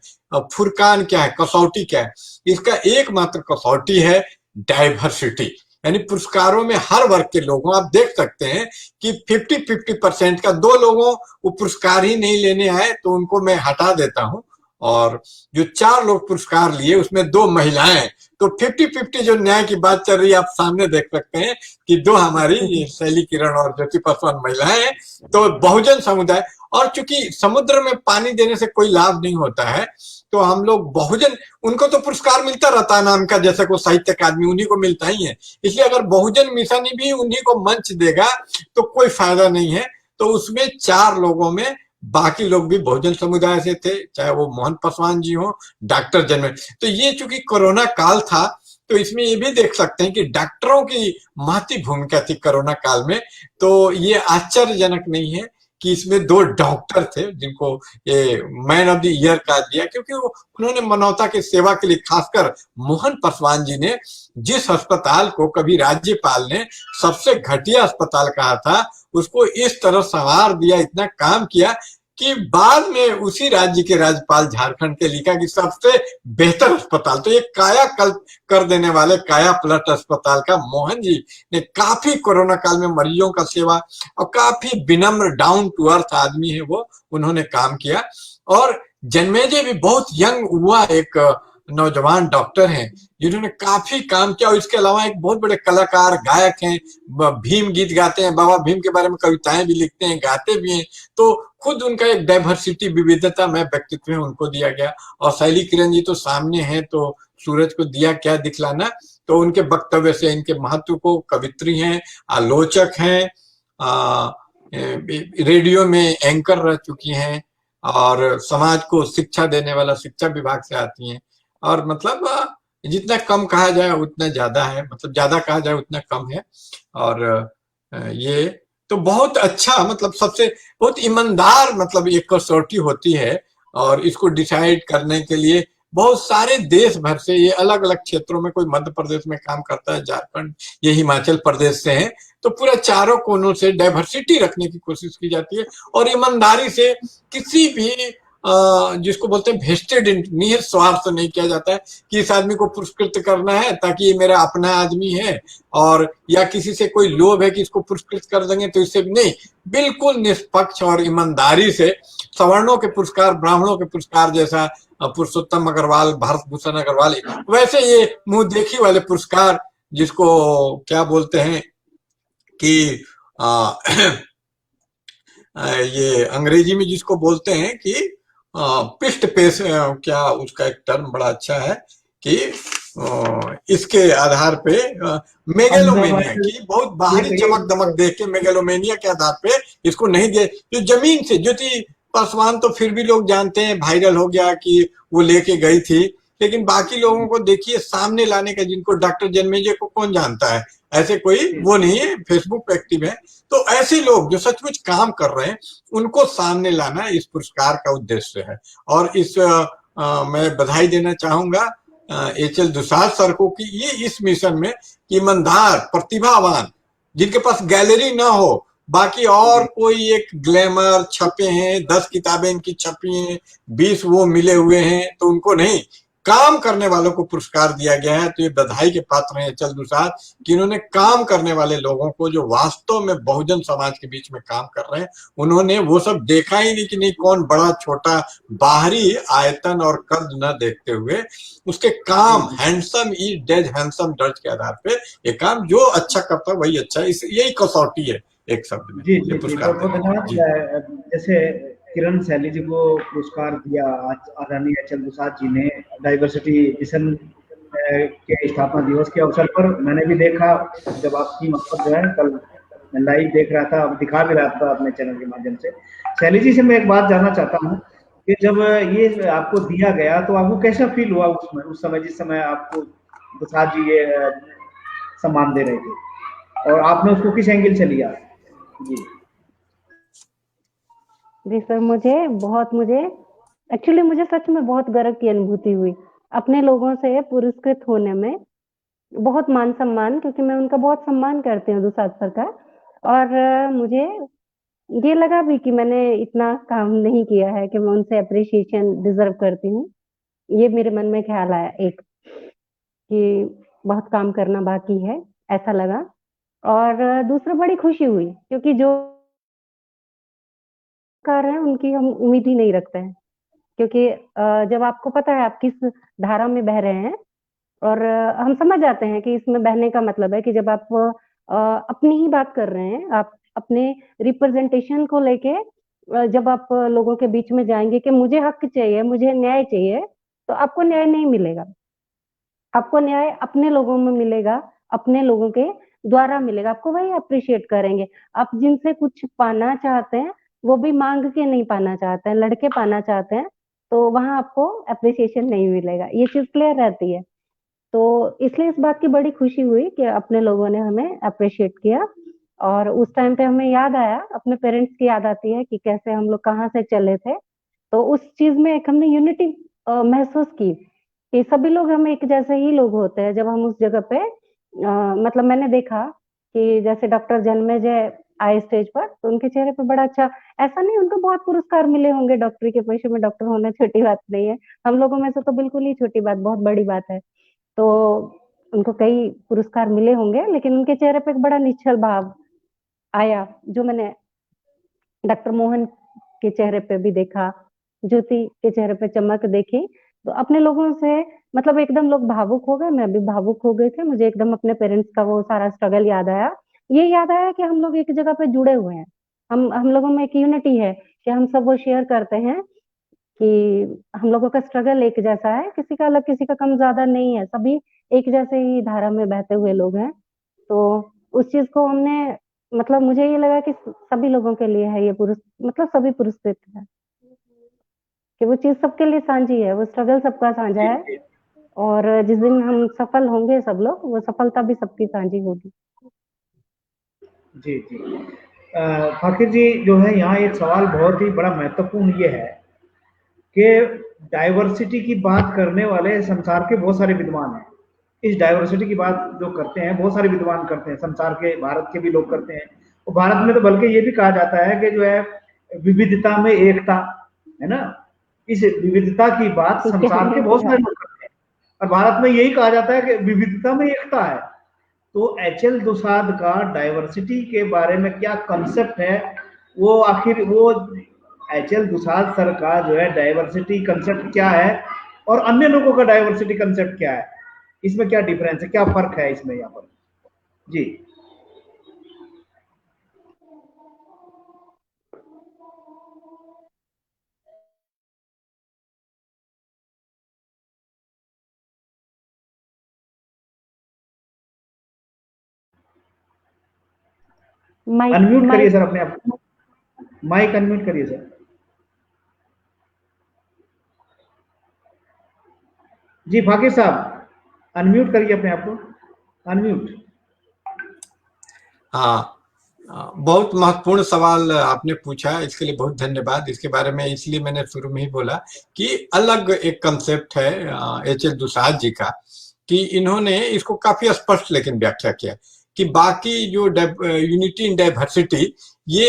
Speaker 2: फुरकान क्या है, कसौटी क्या है, इसका एकमात्र कसौटी है डाइवर्सिटी। यानी पुरस्कारों में हर वर्ग के लोगों, आप देख सकते हैं कि 50-50% का, 2 लोगों वो पुरस्कार ही नहीं लेने आए तो उनको मैं हटा देता हूं, और जो 4 लोग पुरस्कार लिए उसमें 2 महिलाएं, तो 50-50 जो न्याय की बात चल रही है, आप सामने देख सकते हैं कि 2 हमारी शैली किरण और ज्योति पासवान महिलाएं हैं। तो बहुजन समुदाय, और चूंकि समुद्र में पानी देने से कोई लाभ नहीं होता है, तो हम लोग बहुजन, उनको तो पुरस्कार मिलता रहता है नाम का, जैसे कोई साहित्य अकादमी उन्हीं को मिलता ही है, इसलिए अगर बहुजन मिशन ही भी उन्हीं को मंच देगा तो कोई फायदा नहीं है। तो उसमें 4 लोगों में बाकी लोग भी बहुजन समुदाय से थे, चाहे वो मोहन पासवान जी हो, डॉक्टर जन्मे। तो ये चूंकि कोरोना काल था, तो इसमें ये भी देख सकते हैं कि डॉक्टरों की महती भूमिका थी कोरोना काल में। तो ये आश्चर्यजनक नहीं है कि इसमें 2 डॉक्टर थे जिनको ये मैन ऑफ द ईयर कहा दिया, क्योंकि उन्होंने मानवता की सेवा के लिए, खासकर मोहन पासवान जी ने जिस अस्पताल को कभी राज्यपाल ने सबसे घटिया अस्पताल कहा था, उसको इस तरह संवार दिया, इतना काम किया कि बाद में उसी राज्य के राज्यपाल झारखंड के लिखा कि सबसे बेहतर अस्पताल। तो ये कायाकल्प कर देने वाले काया पलट अस्पताल का मोहन जी ने काफी कोरोना काल में मरीजों का सेवा, और काफी विनम्र डाउन टू अर्थ आदमी है वो, उन्होंने काम किया। और जन्मेजय भी बहुत यंग हुआ एक नौजवान डॉक्टर हैं जिन्होंने काफी काम किया, और इसके अलावा एक बहुत बड़े कलाकार गायक हैं, भीम गीत गाते हैं, बाबा भीम के बारे में कविताएं भी लिखते हैं, गाते भी हैं। तो खुद उनका एक डाइवर्सिटी, विविधता में व्यक्तित्व है, उनको दिया गया। और शैली किरण जी तो सामने है, तो सूरज को दिया क्या दिखलाना, तो उनके वक्तव्य से इनके महत्व को, कवित्री हैं, आलोचक हैं, रेडियो में एंकर रह चुकी हैं, और समाज को शिक्षा देने वाला शिक्षा विभाग से आती हैं। और मतलब जितना कम कहा जाए उतना ज्यादा है, मतलब ज्यादा कहा जाए उतना कम है। और ये तो बहुत अच्छा, मतलब सबसे बहुत ईमानदार, मतलब एक कसौटी होती है, और इसको डिसाइड करने के लिए बहुत सारे देश भर से, ये अलग अलग क्षेत्रों में, कोई मध्य प्रदेश में काम करता है, झारखंड, ये हिमाचल प्रदेश से है, तो पूरा चारों कोनों से डाइवर्सिटी रखने की कोशिश की जाती है, और ईमानदारी से किसी भी जिसको बोलते हैं वेस्टेड, निहित स्वार्थ नहीं किया जाता है कि इस आदमी को पुरस्कृत करना है ताकि ये मेरा अपना आदमी है, और या किसी से कोई लोभ है कि इसको पुरस्कृत कर देंगे तो इससे भी नहीं, बिल्कुल निष्पक्ष और ईमानदारी से सवर्णों के पुरस्कार, ब्राह्मणों के पुरस्कार, जैसा पुरुषोत्तम अग्रवाल, भारत भूषण अग्रवाल, वैसे ये मुंह देखी वाले पुरस्कार, जिसको क्या बोलते हैं कि ये अंग्रेजी में जिसको बोलते हैं कि पिष्ट पेश, क्या उसका एक टर्म बड़ा अच्छा है कि इसके आधार पे मेगेलोमेनिया की, बहुत बाहरी चमक दमक देख के मेगेलोमेनिया के आधार पे इसको नहीं दे, जो जमीन से, ज्योति पासवान तो फिर भी लोग जानते हैं, वायरल हो गया कि वो लेके गई थी, लेकिन बाकी लोगों को देखिए सामने लाने का, जिनको डॉक्टर जन्मेजय को कौन जानता है, ऐसे कोई वो नहीं है, फेसबुक पे एक्टिव है। तो ऐसे लोग जो सचमुच काम कर रहे हैं उनको सामने लाना इस पुरस्कार का उद्देश्य है। और इस मैं बधाई देना चाहूंगा एच एल दुसाद सर को कि ये इस मिशन में ईमानदार, प्रतिभावान, जिनके पास गैलरी ना हो, बाकी और कोई एक ग्लैमर छपे हैं, 10 किताबें इनकी छपी हैं, 20 वो मिले हुए हैं, तो उनको नहीं, काम करने वालों को पुरस्कार दिया गया है। तो ये बधाई के पात्र हैं एच.एल. दुसाद कि इन्होंने काम करने वाले लोगों को, जो वास्तव में बहुजन समाज के बीच में काम कर रहे हैं, उन्होंने वो सब देखा ही नहीं कि नहीं कौन बड़ा छोटा, बाहरी आयतन और कद न देखते हुए उसके काम, handsome is days handsome does के आधार पे ये काम, जो अच्छा करता है वही अच्छा है, यही कसौटी है एक शब्द में।
Speaker 1: जी जी जी, बहुत बहुत धन्यवाद। जैसे किरण सैली जी को पुरस्कार दिया आज आदरणीय एच.एल. दुसाद जी ने डाइवर्सिटी मिशन के स्थापना दिवस के अवसर पर। मैंने भी देखा, जब आपकी मतलब जो है कल मैं लाइव देख रहा था, दिखा भी रहा था अपने चैनल के माध्यम से। सैली जी से मैं एक बात जानना चाहता हूँ कि जब ये आपको दिया गया तो आपको कैसा फील हुआ उस समय, जिस समय आपको दुसाद जी ये सम्मान दे रहे थे, और आपने उसको किस एंगल से लिया?
Speaker 3: जी सर, मुझे एक्चुअली सच में बहुत गर्व की अनुभूति हुई अपने लोगों से पुरस्कृत होने में, बहुत मान सम्मान, क्योंकि मैं उनका बहुत सम्मान करती हूँ दुसाद सर का। और मुझे ये लगा भी कि मैंने इतना काम नहीं किया है कि मैं उनसे अप्रिशिएशन डिजर्व करती हूँ। ये मेरे मन में ख्याल आया एक, कि बहुत काम करना बाकी है। ऐसा लगा। और दूसरा बड़ी खुशी हुई क्योंकि जो कर रहे हैं उनकी हम उम्मीद ही नहीं रखते हैं, क्योंकि जब आपको पता है आप किस धारा में बह रहे हैं और हम समझ जाते हैं कि इसमें बहने का मतलब है कि जब आप अपनी ही बात कर रहे हैं, आप अपने रिप्रेजेंटेशन को लेके जब आप लोगों के बीच में जाएँगे कि मुझे हक चाहिए, मुझे न्याय चाहिए, तो आपको न्याय नहीं मिलेगा। आपको न्याय अपने लोगों में मिलेगा, अपने लोगों के द्वारा मिलेगा, आपको वही एप्रिशिएट करेंगे। आप जिनसे कुछ पाना चाहते हैं, वो भी माँग के नहीं पाना चाहते हैं, लड़ के पाना चाहते हैं, तो वहाँ आपको एप्रिसिएशन नहीं मिलेगा। ये चीज़ क्लियर रहती है। तो इसलिए इस बात की बड़ी खुशी हुई कि अपने लोगों ने हमें एप्रिशिएट किया और उस टाइम पे हमें याद आया, अपने पेरेंट्स की याद आती है कि कैसे हम लोग कहाँ से चले थे। तो उस चीज़ में एक हमने यूनिटी महसूस की कि सभी लोग हम एक जैसे ही लोग होते हैं। जब हम उस जगह पे मतलब मैंने देखा कि जैसे डॉक्टर जन्मेजय आए स्टेज पर, तो उनके चेहरे पे बड़ा अच्छा ऐसा नहीं उनको बहुत पुरस्कार मिले होंगे डॉक्टरी के पेशे में डॉक्टर होना छोटी बात नहीं है। हम लोगों में से तो बिल्कुल ही छोटी बात, बहुत बड़ी बात है। तो उनको कई पुरस्कार मिले होंगे, लेकिन उनके चेहरे पे एक बड़ा निश्चल भाव आया, जो मैंने डॉक्टर मोहन के चेहरे पे भी देखा, ज्योति के चेहरे पे चमक देखी। तो अपने लोगों से मतलब एकदम लोग भावुक हो गए, मैं भी भावुक हो गए थे। मुझे एकदम अपने पेरेंट्स का वो सारा स्ट्रगल याद आया। ये याद आया कि हम लोग एक जगह पे जुड़े हुए हैं। हम लोगों में एक यूनिटी है कि हम सब वो शेयर करते हैं कि हम लोगों का स्ट्रगल एक जैसा है, किसी का अलग, किसी का कम ज़्यादा नहीं है, सभी एक जैसे ही धारा में बहते हुए लोग हैं। तो उस चीज़ को हमने मतलब मुझे ये लगा कि सभी लोगों के लिए है ये मतलब सभी पुरस्कृत है, कि वो चीज़ सबके लिए साझी है, वो स्ट्रगल सबका साझा
Speaker 1: जी,
Speaker 3: है
Speaker 1: जी,
Speaker 3: और जिस दिन हम सफल होंगे सब लोग, वो सफलता भी सबकी साझी होगी।
Speaker 1: जी, जी। फ़ाकिर जी जो है यहाँ एक सवाल बहुत ही बड़ा महत्वपूर्ण ये है कि डाइवर्सिटी की बात करने वाले संसार के बहुत सारे विद्वान हैं। इस डाइवर्सिटी की बात जो करते हैं, बहुत सारे विद्वान करते हैं, संसार के, भारत के भी लोग करते हैं। और भारत में तो बल्कि ये भी कहा जाता है कि जो है विविधता में एकता, है ना? इस विविधता की बात
Speaker 3: ठीक है,
Speaker 1: संसार के बहुत सारे लोग करते हैं और भारत में यही कहा जाता है कि विविधता में एकता है। तो एच.एल. दुसाद का डाइवर्सिटी के बारे में क्या कंसेप्ट है, वो आखिर वो एच.एल. दुसाद सर का जो है डाइवर्सिटी कंसेप्ट क्या है और अन्य लोगों का डाइवर्सिटी कंसेप्ट क्या है, इसमें क्या डिफरेंस है, क्या फर्क है इसमें यहाँ पर? जी।
Speaker 3: माइक
Speaker 1: अनम्यूट करिए
Speaker 3: माइक
Speaker 1: सर अपने आप को, माइक अनम्यूट करिए सर। जी फाकिर साहब, अनम्यूट करिए अपने आप को, अनम्यूट।
Speaker 2: हाँ, बहुत महत्वपूर्ण सवाल आपने पूछा, इसके लिए बहुत धन्यवाद। इसके बारे में इसलिए मैंने शुरू में ही बोला कि अलग एक कंसेप्ट है एच.एल. दुसाद जी का, कि इन्होंने इसको काफी स्पष्ट लेकिन व्याख्या किया कि बाकी जो यूनिटी इन डाइवर्सिटी, ये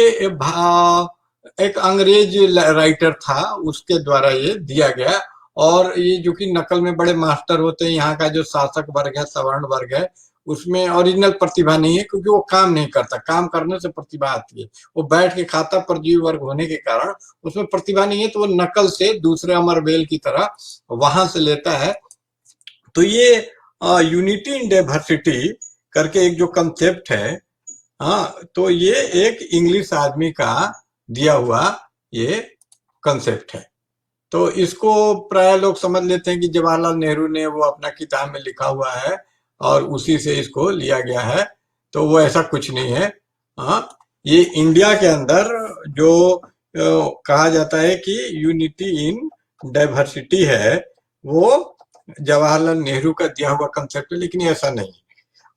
Speaker 2: एक अंग्रेज राइटर था, उसके द्वारा ये दिया गया। और ये जो कि नकल में बड़े मास्टर होते हैं, यहाँ का जो शासक वर्ग है, सवर्ण वर्ग है, उसमें ओरिजिनल प्रतिभा नहीं है, क्योंकि वो काम नहीं करता। काम करने से प्रतिभा आती है। वो बैठ के खाता परजीवी वर्ग होने के कारण उसमें प्रतिभा नहीं है, तो वो नकल से दूसरे अमरबेल की तरह वहां से लेता है। तो ये यूनिटी इन डाइवर्सिटी करके एक जो कंसेप्ट है, हाँ, तो ये एक इंग्लिश आदमी का दिया हुआ ये कंसेप्ट है। तो इसको प्राय लोग समझ लेते हैं कि जवाहरलाल नेहरू ने वो अपना किताब में लिखा हुआ है और उसी से इसको लिया गया है। तो वो ऐसा कुछ नहीं है। हाँ, ये इंडिया के अंदर जो कहा जाता है कि यूनिटी इन डाइवर्सिटी है, वो जवाहरलाल नेहरू का दिया हुआ कंसेप्ट है, लेकिन ऐसा नहीं।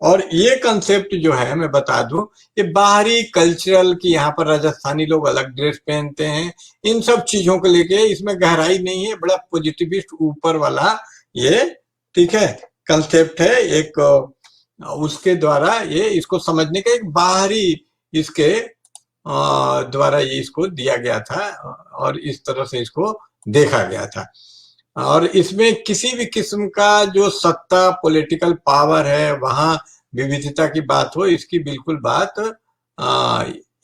Speaker 2: और ये कंसेप्ट जो है, मैं बता दूं, ये बाहरी कल्चरल की, यहाँ पर राजस्थानी लोग अलग ड्रेस पहनते हैं, इन सब चीजों को लेके इसमें गहराई नहीं है, बड़ा पॉजिटिविस्ट ऊपर वाला ये, ठीक है, कंसेप्ट है एक। उसके द्वारा ये इसको समझने का एक बाहरी इसके द्वारा ये इसको दिया गया था और इस तरह से इसको देखा गया था। और इसमें किसी भी किस्म का जो सत्ता, पॉलिटिकल पावर है, वहां विविधता की बात हो, इसकी बिल्कुल बात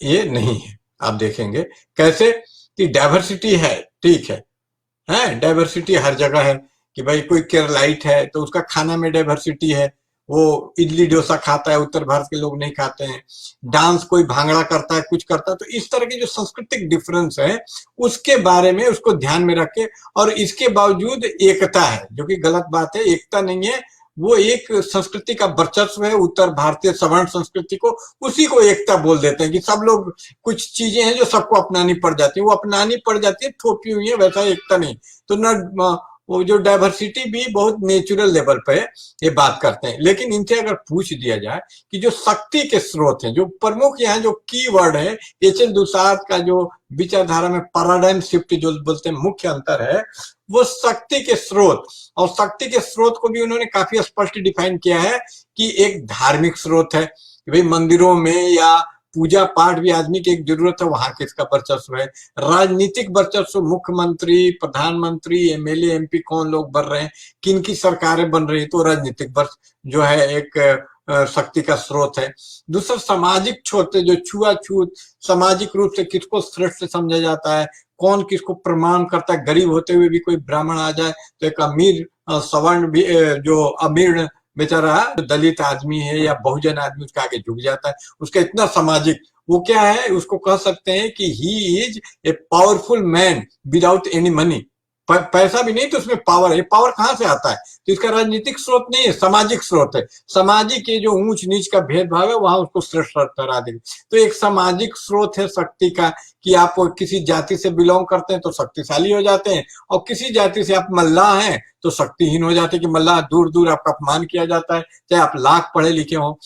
Speaker 2: ये नहीं है। आप देखेंगे कैसे कि डाइवर्सिटी है, ठीक है डाइवर्सिटी हर जगह है कि भाई कोई केरलाइट है तो उसका खाना में डाइवर्सिटी है, वो इडली डोसा खाता है, उत्तर भारत के लोग नहीं खाते हैं। डांस कोई भांगड़ा करता है, कुछ करता है, तो इस तरह के जो सांस्कृतिक डिफरेंस है उसके बारे में उसको ध्यान में रख के, और इसके बावजूद एकता है, जो कि गलत बात है, एकता नहीं है, वो एक संस्कृति का वर्चस्व है, उत्तर भारतीय सवर्ण संस्कृति को, उसी को एकता बोल देते हैं कि सब लोग, कुछ चीजें हैं जो सबको अपनानी पड़ जाती है, वो अपनानी पड़ जाती है, थोपी हुई है, वैसा एकता नहीं। तो न वो जो डाइवर्सिटी भी बहुत नेचुरल लेवल पे ये बात करते हैं। लेकिन इनसे अगर पूछ दिया जाए कि जो शक्ति के स्रोत हैं, जो प्रमुख यहाँ जो की वर्ड है, एच.एल. दुसाद का जो विचारधारा में पैराडाइम शिफ्ट जो बोलते हैं मुख्य अंतर है, वो शक्ति के स्रोत, और शक्ति के स्रोत को भी उन्होंने काफी स्पष्ट डिफाइन किया है कि एक धार्मिक स्रोत है कि भाई मंदिरों में या पूजा पाठ भी आदमी की एक जरूरत है, वहां किसका वर्चस्व है। राजनीतिक वर्चस्व, मुख्यमंत्री, प्रधानमंत्री, एमएलए, एमपी कौन लोग बन रहे हैं, किन की सरकारें बन रही है, तो राजनीतिक वर्च जो है एक शक्ति का स्रोत है। दूसरा सामाजिक छोटे जो छुआछूत, सामाजिक रूप से किसको श्रेष्ठ समझा जाता है, कौन किसको प्रमाण करता है, गरीब होते हुए भी कोई ब्राह्मण आ जाए तो एक अमीर सवर्ण भी जो अमीर बेचारा दलित आदमी है या बहुजन आदमी उसके आगे झुक जाता है, उसका इतना सामाजिक, वो क्या है, उसको कह सकते हैं कि he is a powerful man without any money. पैसा भी नहीं तो उसमें पावर है। ये पावर कहां से आता है, तो इसका राजनीतिक स्रोत नहीं है, सामाजिक स्रोत है। सामाजिक ये जो ऊंच नीच का भेदभाव है वहां उसको श्रेष्ठ ठहरा देगी। तो एक सामाजिक स्रोत है शक्ति का कि आप किसी जाति से बिलोंग करते हैं तो शक्तिशाली हो जाते हैं, और किसी जाति से आप मल्लाह हैं तो शक्तिहीन हो जाते हैं कि मल्लाह, दूर दूर आपका अपमान किया जाता है, चाहे आप लाख पढ़े लिखे हो।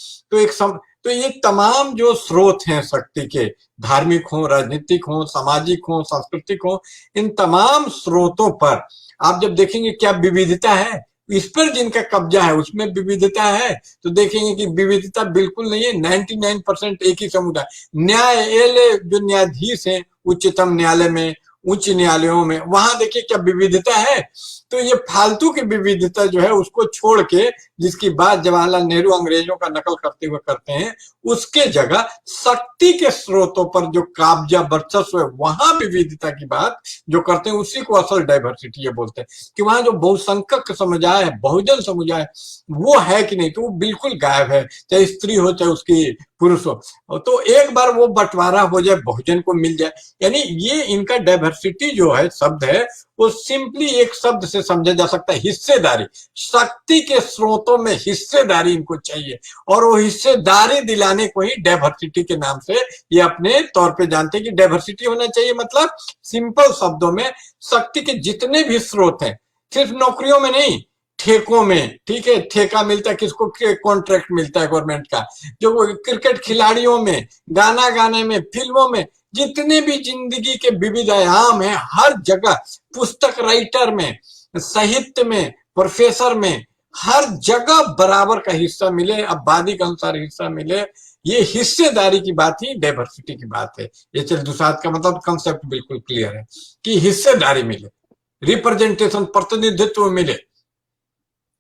Speaker 2: तो ये तमाम जो स्रोत हैं शक्ति के, धार्मिक हो, राजनीतिक हो, सामाजिक हो, सांस्कृतिक हो, इन तमाम स्रोतों पर आप जब देखेंगे क्या विविधता है, इस पर जिनका कब्जा है उसमें विविधता है, तो देखेंगे कि विविधता बिल्कुल नहीं है। 99% एक ही समुदाय। न्यायालय जो न्यायाधीश है उच्चतम न्यायालय में, उच्च न्यायालयों में, वहां देखिए क्या विविधता है। तो ये फालतू की विविधता जो है उसको छोड़ के, जिसकी बात जवाहरलाल नेहरू अंग्रेजों का नकल करते हुए करते हैं, उसके जगह शक्ति के स्रोतों पर जो काब्जा वर्चस्व है वहां विविधता की बात जो करते हैं, उसी को असल डाइवर्सिटी ये बोलते हैं। कि वहां जो बहुसंख्यक समुदाय है, बहुजन समुदाय, वो है कि नहीं, तो वो बिल्कुल गायब है, चाहे स्त्री हो चाहे उसकी पुरुष हो। तो एक बार वो बंटवारा हो जाए, बहुजन को मिल जाए, यानी ये इनका डाइवर्सिटी जो है शब्द है, वो सिंपली एक शब्द से समझा जा सकता है, हिस्सेदारी। शक्ति के स्रोतों में हिस्सेदारी इनको चाहिए, और वो हिस्सेदारी दिलाने को ही डाइवर्सिटी के नाम से ये अपने तौर पे जानते हैं कि डाइवर्सिटी होना चाहिए। मतलब सिंपल शब्दों में शक्ति के जितने भी स्रोत हैं, सिर्फ नौकरियों में नहीं, ठेकों में, ठीक है, ठेका मिलता है किसको, कॉन्ट्रैक्ट मिलता है गवर्नमेंट का, जो क्रिकेट खिलाड़ियों में, गाना गाने में, फिल्मों में, जितने भी जिंदगी के विविध आयाम हैं, हर जगह, पुस्तक राइटर में, साहित्य में, प्रोफेसर में, हर जगह बराबर का हिस्सा मिले, आबादी के अनुसार हिस्सा मिले। ये हिस्सेदारी की बात ही डाइवर्सिटी की बात है। एच.एल. दुसाद का मतलब कंसेप्ट बिल्कुल क्लियर है कि हिस्सेदारी मिले, रिप्रेजेंटेशन, प्रतिनिधित्व मिले।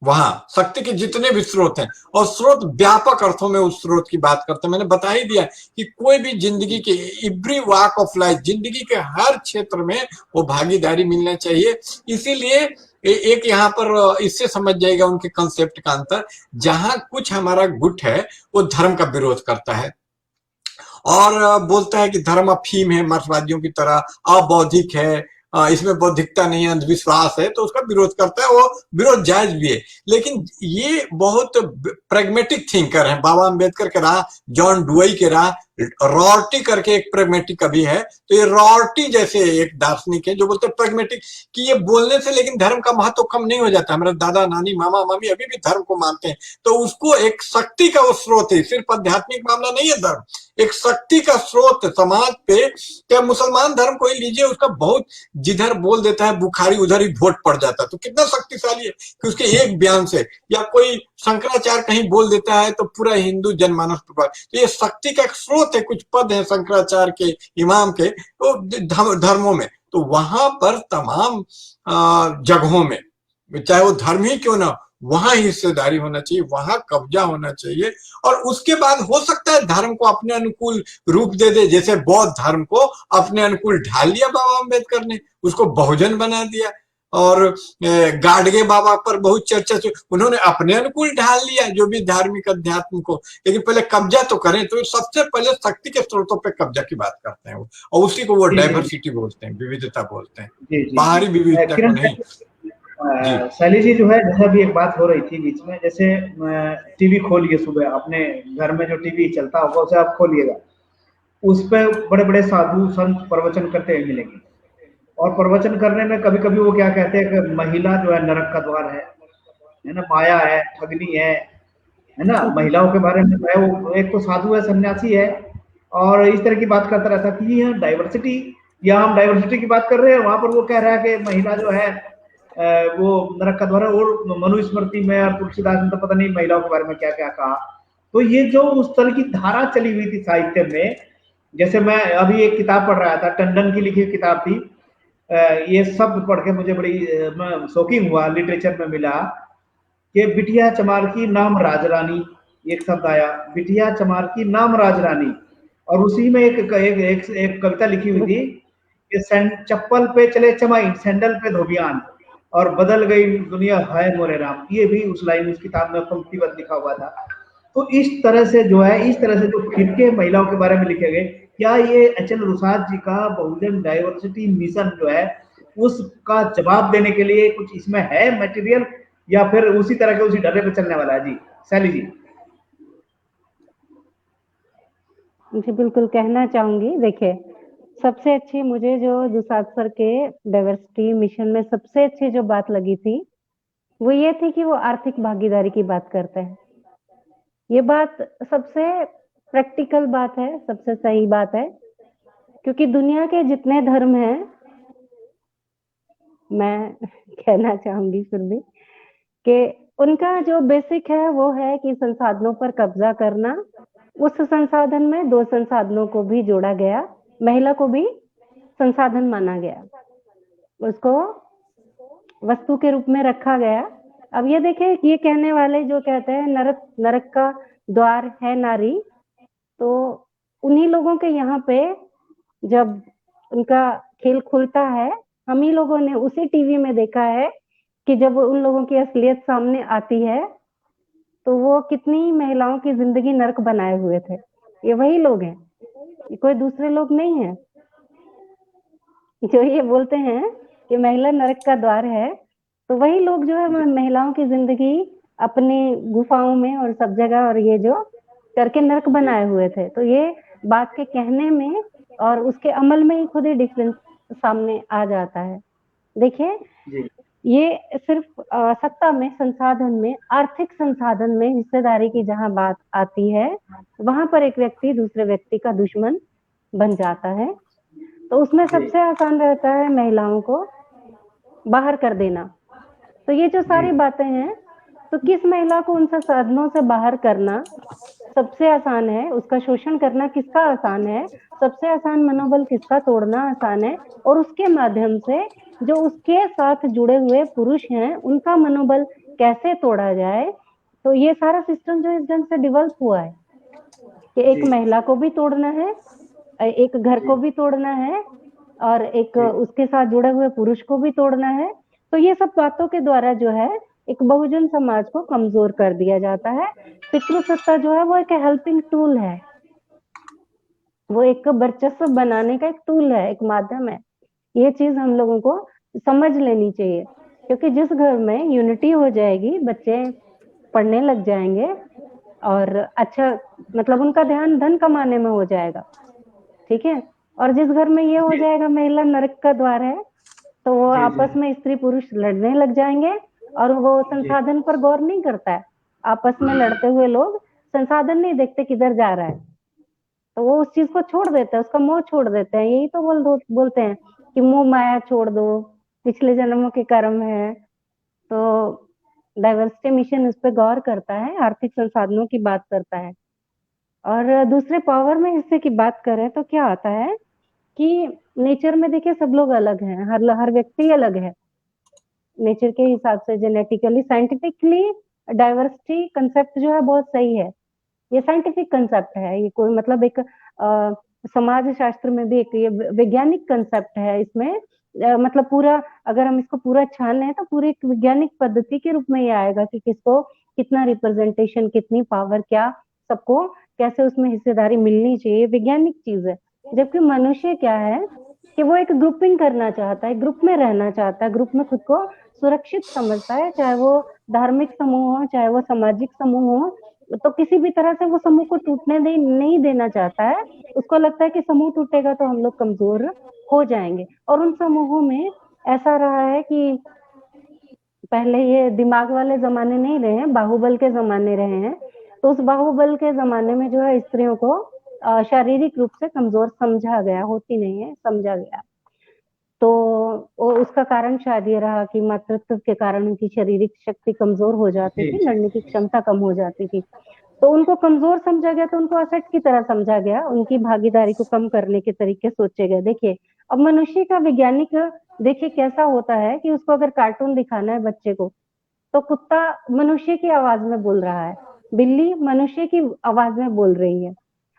Speaker 2: वहां शक्ति के जितने भी स्रोत हैं, और स्रोत व्यापक अर्थों में उस स्रोत की बात करते हैं। मैंने बता ही दिया कि कोई भी जिंदगी के एवरी वॉक ऑफ लाइफ, जिंदगी के हर क्षेत्र में वो भागीदारी मिलना चाहिए। इसीलिए एक यहाँ पर इससे समझ जाएगा उनके कंसेप्ट का अंतर। जहां कुछ हमारा गुट है वो धर्म का विरोध करता है और बोलता है कि धर्म अफीम है, मार्क्सवादियों की तरह अबौद्धिक है, इसमें बौद्धिकता नहीं है, अंधविश्वास है, तो उसका विरोध करता है। वो विरोध जायज भी है, लेकिन ये बहुत प्रैग्मेटिक थिंकर है। बाबा अम्बेडकर के राह, जॉन डुअई के राह, रॉर्टी करके एक प्रैग्मेटिक कवि है, तो ये रॉर्टी जैसे एक दार्शनिक है जो बोलते हैं प्रैग्मेटिक, कि ये बोलने से लेकिन धर्म का महत्व कम नहीं हो जाता। हमारे दादा नानी मामा मामी अभी भी धर्म को मानते हैं, तो उसको एक शक्ति का वो स्रोत है, सिर्फ आध्यात्मिक मामला नहीं है धर्म, एक शक्ति का स्रोत समाज पे। क्या मुसलमान धर्म को ही लीजिए, उसका बहुत जिधर बोल देता है बुखारी उधर ही वोट पड़ जाता है, तो कितना शक्तिशाली है कि उसके एक बयान से, या कोई शंकराचार्य कहीं बोल देता है तो पूरा हिंदू जनमानस प्रभावित। तो ये शक्ति का स्रोत है। कुछ पद है शंकराचार्य के, इमाम के, तो धर्मों में, तो वहां पर तमाम जगहों में, चाहे वो धर्म ही क्यों ना, वहां हिस्सेदारी होना चाहिए, वहां कब्जा होना चाहिए। और उसके बाद हो सकता है धर्म को अपने अनुकूल रूप दे दे, जैसे बौद्ध धर्म को अपने अनुकूल ढाल लिया बाबा अम्बेडकर ने, उसको बहुजन बना दिया। और गाडगे बाबा पर बहुत चर्चा थी, उन्होंने अपने अनुकूल ढाल लिया जो भी धार्मिक अध्यात्म को। लेकिन पहले कब्जा तो करें, तो सबसे पहले शक्ति के स्रोतों पे कब्जा की बात करते हैं वो, और उसी को वो
Speaker 1: जी जी
Speaker 2: डाइवर्सिटी बोलते हैं, विविधता बोलते हैं,
Speaker 1: जी जी जी।
Speaker 2: बाहरी विविधता को
Speaker 1: किरण
Speaker 2: नहीं। जी
Speaker 1: शैली जी जो है, जैसा भी एक बात हो रही थी बीच में, जैसे टीवी खोलिए सुबह, अपने घर में जो टीवी चलता होगा उसे आप खोलिएगा, उस पे बड़े बड़े साधु संत प्रवचन करते हुए मिलेंगे। और प्रवचन करने में कभी कभी वो क्या कहते हैं कि महिला जो है नरक का द्वार है ना, माया है, ठगनी है ना, महिलाओं के बारे में जो है, वो एक तो साधु है, सन्यासी है, और इस तरह की बात करता रहता कि ये डाइवर्सिटी, या हम डाइवर्सिटी की बात कर रहे हैं, वहां पर वो कह रहा है कि महिला जो है वो नरक का द्वार है। और मनुस्मृति में और तुलसीदास ने तो पता नहीं महिलाओं के बारे में क्या क्या कहा। तो ये जो उस तरह की धारा चली हुई थी साहित्य में, जैसे मैं अभी एक किताब पढ़ रहा था, टंडन की लिखी किताब थी, ये शब्द पढ़ के मुझे बड़ी मैं शॉकिंग हुआ, लिटरेचर में मिला कि बिटिया चमार की नाम राजरानी, एक शब्द आया, बिटिया चमार की नाम राजरानी। और उसी में एक कविता लिखी हुई थी कि चप्पल पे चले चमाई, सैंडल पे धोबियान, और बदल गई दुनिया हाय मोरे राम। ये भी उस लाइन, उस किताब में पंक्तिबद्ध लिखा हुआ था। तो इस तरह से जो है, इस तरह से जो फिरके महिलाओं के बारे में लिखे गए, क्या ये एच एन रुसाद जी का बहुजन डाइवर्सिटी मिशन जो है उसका जवाब देने के लिए कुछ इसमें है मटेरियल, या फिर उसी तरह के उसी ढर्रे पे चलने वाला है? जी शैली जी।
Speaker 3: जी बिल्कुल कहना चाहूंगी। देखिए, सबसे अच्छी मुझे जो दुसाद सर के डाइवर्सिटी मिशन में सबसे अच्छी जो बात लगी थी, वो ये थी कि वो आर्थिक भागीदारी की बात करते हैं। ये बात सबसे प्रैक्टिकल बात है, सबसे सही बात है, क्योंकि दुनिया के जितने धर्म हैं, मैं कहना चाहूंगी फिर भी कि उनका जो बेसिक है वो है कि संसाधनों पर कब्जा करना। उस संसाधन में दो संसाधनों को भी जोड़ा गया, महिला को भी संसाधन माना गया, उसको वस्तु के रूप में रखा गया। अब ये देखें कि ये कहने वाले जो कहते हैं नरक नरक का द्वार है नारी, तो उन्हीं लोगों के यहाँ पे जब उनका खेल खुलता है, हम ही लोगों ने उसी टीवी में देखा है कि जब उन लोगों की असलियत सामने आती है तो वो कितनी महिलाओं की जिंदगी नरक बनाए हुए थे। ये वही लोग हैं, ये कोई दूसरे लोग नहीं है जो ये बोलते हैं कि महिला नरक का द्वार है। तो वही लोग जो है महिलाओं की जिंदगी अपनी गुफाओं में और सब जगह और ये जो करके नरक बनाए हुए थे। तो ये बात के कहने में और उसके अमल में ही खुद ही डिफरेंस सामने आ जाता है। देखिए, ये सिर्फ सत्ता में, संसाधन में, आर्थिक संसाधन में हिस्सेदारी की जहां बात आती है, वहां पर एक व्यक्ति दूसरे व्यक्ति का दुश्मन बन जाता है। तो उसमें सबसे आसान रहता है महिलाओं को बाहर कर देना। तो ये जो सारी बातें हैं, तो किस महिला को उन साधनों से बाहर करना सबसे आसान है, उसका शोषण करना किसका आसान है, सबसे आसान मनोबल किसका तोड़ना आसान है, और उसके माध्यम से जो उसके साथ जुड़े हुए पुरुष हैं उनका मनोबल कैसे तोड़ा जाए। तो ये सारा सिस्टम जो इस ढंग से डेवलप हुआ है कि एक महिला को भी तोड़ना है, एक घर को भी तोड़ना है, और एक उसके साथ जुड़े हुए पुरुष को भी तोड़ना है। तो ये सब बातों के द्वारा जो है एक बहुजन समाज को कमजोर कर दिया जाता है। पितृसत्ता जो है वो एक हेल्पिंग टूल है, वो एक वर्चस्व बनाने का एक टूल है, एक माध्यम है। ये चीज हम लोगों को समझ लेनी चाहिए, क्योंकि जिस घर में यूनिटी हो जाएगी, बच्चे पढ़ने लग जाएंगे और अच्छा, मतलब उनका ध्यान धन कमाने में हो जाएगा, ठीक है। और जिस घर में ये हो जाएगा महिला नरक का द्वार है, तो वो आपस में स्त्री पुरुष लड़ने लग जाएंगे, और वो संसाधन पर गौर नहीं करता है। आपस में लड़ते हुए लोग संसाधन नहीं देखते किधर जा रहा है, तो वो उस चीज को छोड़ देते हैं, उसका मोह छोड़ देते हैं। यही तो बोलते हैं कि मोह माया छोड़ दो, पिछले जन्मों के कर्म है। तो डाइवर्सिटी मिशन उस पर गौर करता है, आर्थिक संसाधनों की बात करता है। और दूसरे पावर में हिस्से की बात करें तो क्या आता है कि नेचर में देखिए सब लोग अलग हैं, हर व्यक्ति अलग है। नेचर के हिसाब से जेनेटिकली साइंटिफिकली डाइवर्सिटी कंसेप्ट जो है बहुत सही है। ये साइंटिफिक कंसेप्ट है, ये कोई मतलब एक समाज शास्त्र में भी एक ये वैज्ञानिक कंसेप्ट है। इसमें मतलब पूरा अगर हम इसको पूरा छाने तो पूरी एक वैज्ञानिक पद्धति के रूप में ये आएगा कि किसको कितना रिप्रेजेंटेशन, कितनी पावर, क्या सबको कैसे उसमें हिस्सेदारी मिलनी चाहिए, वैज्ञानिक चीज है। जबकि मनुष्य क्या है कि वो एक ग्रुपिंग करना चाहता है, ग्रुप में रहना चाहता है, ग्रुप में खुद को सुरक्षित समझता है, चाहे वो धार्मिक समूह हो, चाहे वो सामाजिक समूह हो, तो किसी भी तरह से वो समूह को टूटने नहीं देना चाहता है। उसको लगता है कि समूह टूटेगा तो हम लोग कमजोर हो जाएंगे। और उन समूहों में ऐसा रहा है कि पहले ये दिमाग वाले जमाने नहीं रहे हैं, बाहुबल के जमाने रहे हैं। तो उस बाहुबल के जमाने में जो है स्त्रियों को शारीरिक रूप से कमजोर समझा गया, होती नहीं है, समझा गया। तो उसका कारण शायद ये रहा कि मातृत्व के कारण उनकी शारीरिक शक्ति कमजोर हो जाती थी, लड़ने की क्षमता कम हो जाती थी। तो उनको कमजोर समझा गया, तो उनको असेट की तरह समझा गया, उनकी भागीदारी को कम करने के तरीके सोचे गए। देखिए अब मनुष्य का वैज्ञानिक देखिए कैसा होता है कि उसको अगर कार्टून दिखाना है बच्चे को, तो कुत्ता मनुष्य की आवाज में बोल रहा है, बिल्ली मनुष्य की आवाज में बोल रही है,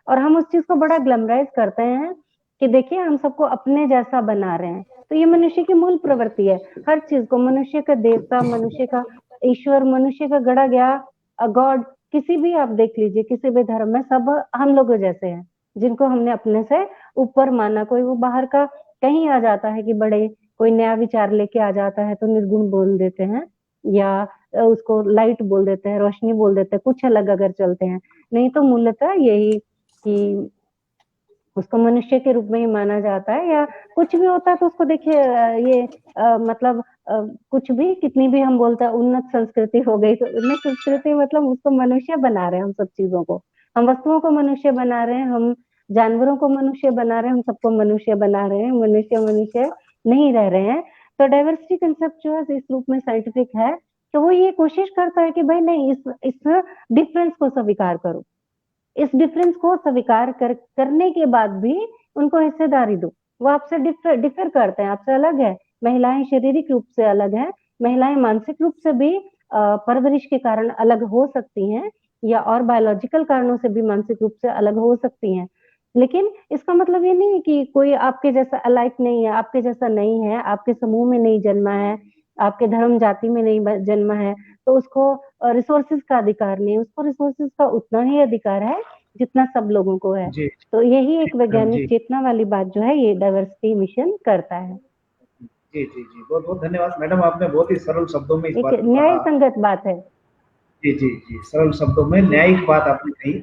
Speaker 3: और हम उस चीज को बड़ा ग्लैमराइज करते हैं कि देखिए हम सबको अपने जैसा बना रहे हैं। तो ये मनुष्य की मूल प्रवृत्ति है, हर चीज को, मनुष्य का देवता, मनुष्य का ईश्वर, मनुष्य का गढ़ा गया गॉड, किसी भी आप देख लीजिए, किसी भी धर्म में सब हम लोगों जैसे हैं, जिनको हमने अपने से ऊपर माना। कोई वो बाहर का कहीं आ जाता है कि बड़े कोई नया विचार लेके आ जाता है तो निर्गुण बोल देते हैं, या उसको लाइट बोल देते हैं, रोशनी बोल देते हैं, कुछ अलग अगर चलते हैं। नहीं तो मूलतः यही कि उसको मनुष्य के रूप में ही माना जाता है, या कुछ भी होता है तो उसको देखिए ये मतलब कुछ भी कितनी भी हम बोलते हैं उन्नत संस्कृति हो गई, तो उन्नत संस्कृति मतलब उसको मनुष्य बना रहे हैं, हम सब चीजों को, हम वस्तुओं को मनुष्य बना रहे हैं, हम जानवरों को मनुष्य बना रहे हैं, हम सबको मनुष्य बना रहे हैं, मनुष्य मनुष्य नहीं रह रहे हैं। तो डाइवर्सिटी कंसेप्ट जो है इस रूप में साइंटिफिक है, तो वो ये कोशिश करता है कि भाई नहीं, इस डिफरेंस को स्वीकार करो, इस डिफरेंस को स्वीकार करने के बाद भी उनको हिस्सेदारी दो। वो आपसे डिफर करते हैं, आपसे अलग है। महिलाएं शारीरिक रूप से अलग है, महिलाएं मानसिक रूप से भी परवरिश के कारण अलग हो सकती हैं, या और बायोलॉजिकल कारणों से भी मानसिक रूप से अलग हो सकती हैं। लेकिन इसका मतलब ये नहीं है कि कोई आपके जैसा अलाइक नहीं है, आपके जैसा नहीं है, आपके समूह में नहीं जन्मा है, आपके धर्म जाति में नहीं जन्मा है, तो उसको रिसोर्सेज का अधिकार नहीं, उसको रिसोर्सेज का उतना ही अधिकार है जितना सब लोगों को है।
Speaker 1: जी
Speaker 3: तो यही एक वैज्ञानिक
Speaker 1: जी
Speaker 3: चेतना वाली बात जो है ये डाइवर्सिटी मिशन करता है।
Speaker 1: जी जी जी, बहुत बहुत धन्यवाद मैडम, आपने बहुत ही सरल शब्दों में इस
Speaker 3: एक
Speaker 1: बात को
Speaker 3: न्याय
Speaker 1: कहा।
Speaker 3: संगत बात है।
Speaker 1: जी जी जी, सरल शब्दों में न्यायिक बात आपने कही।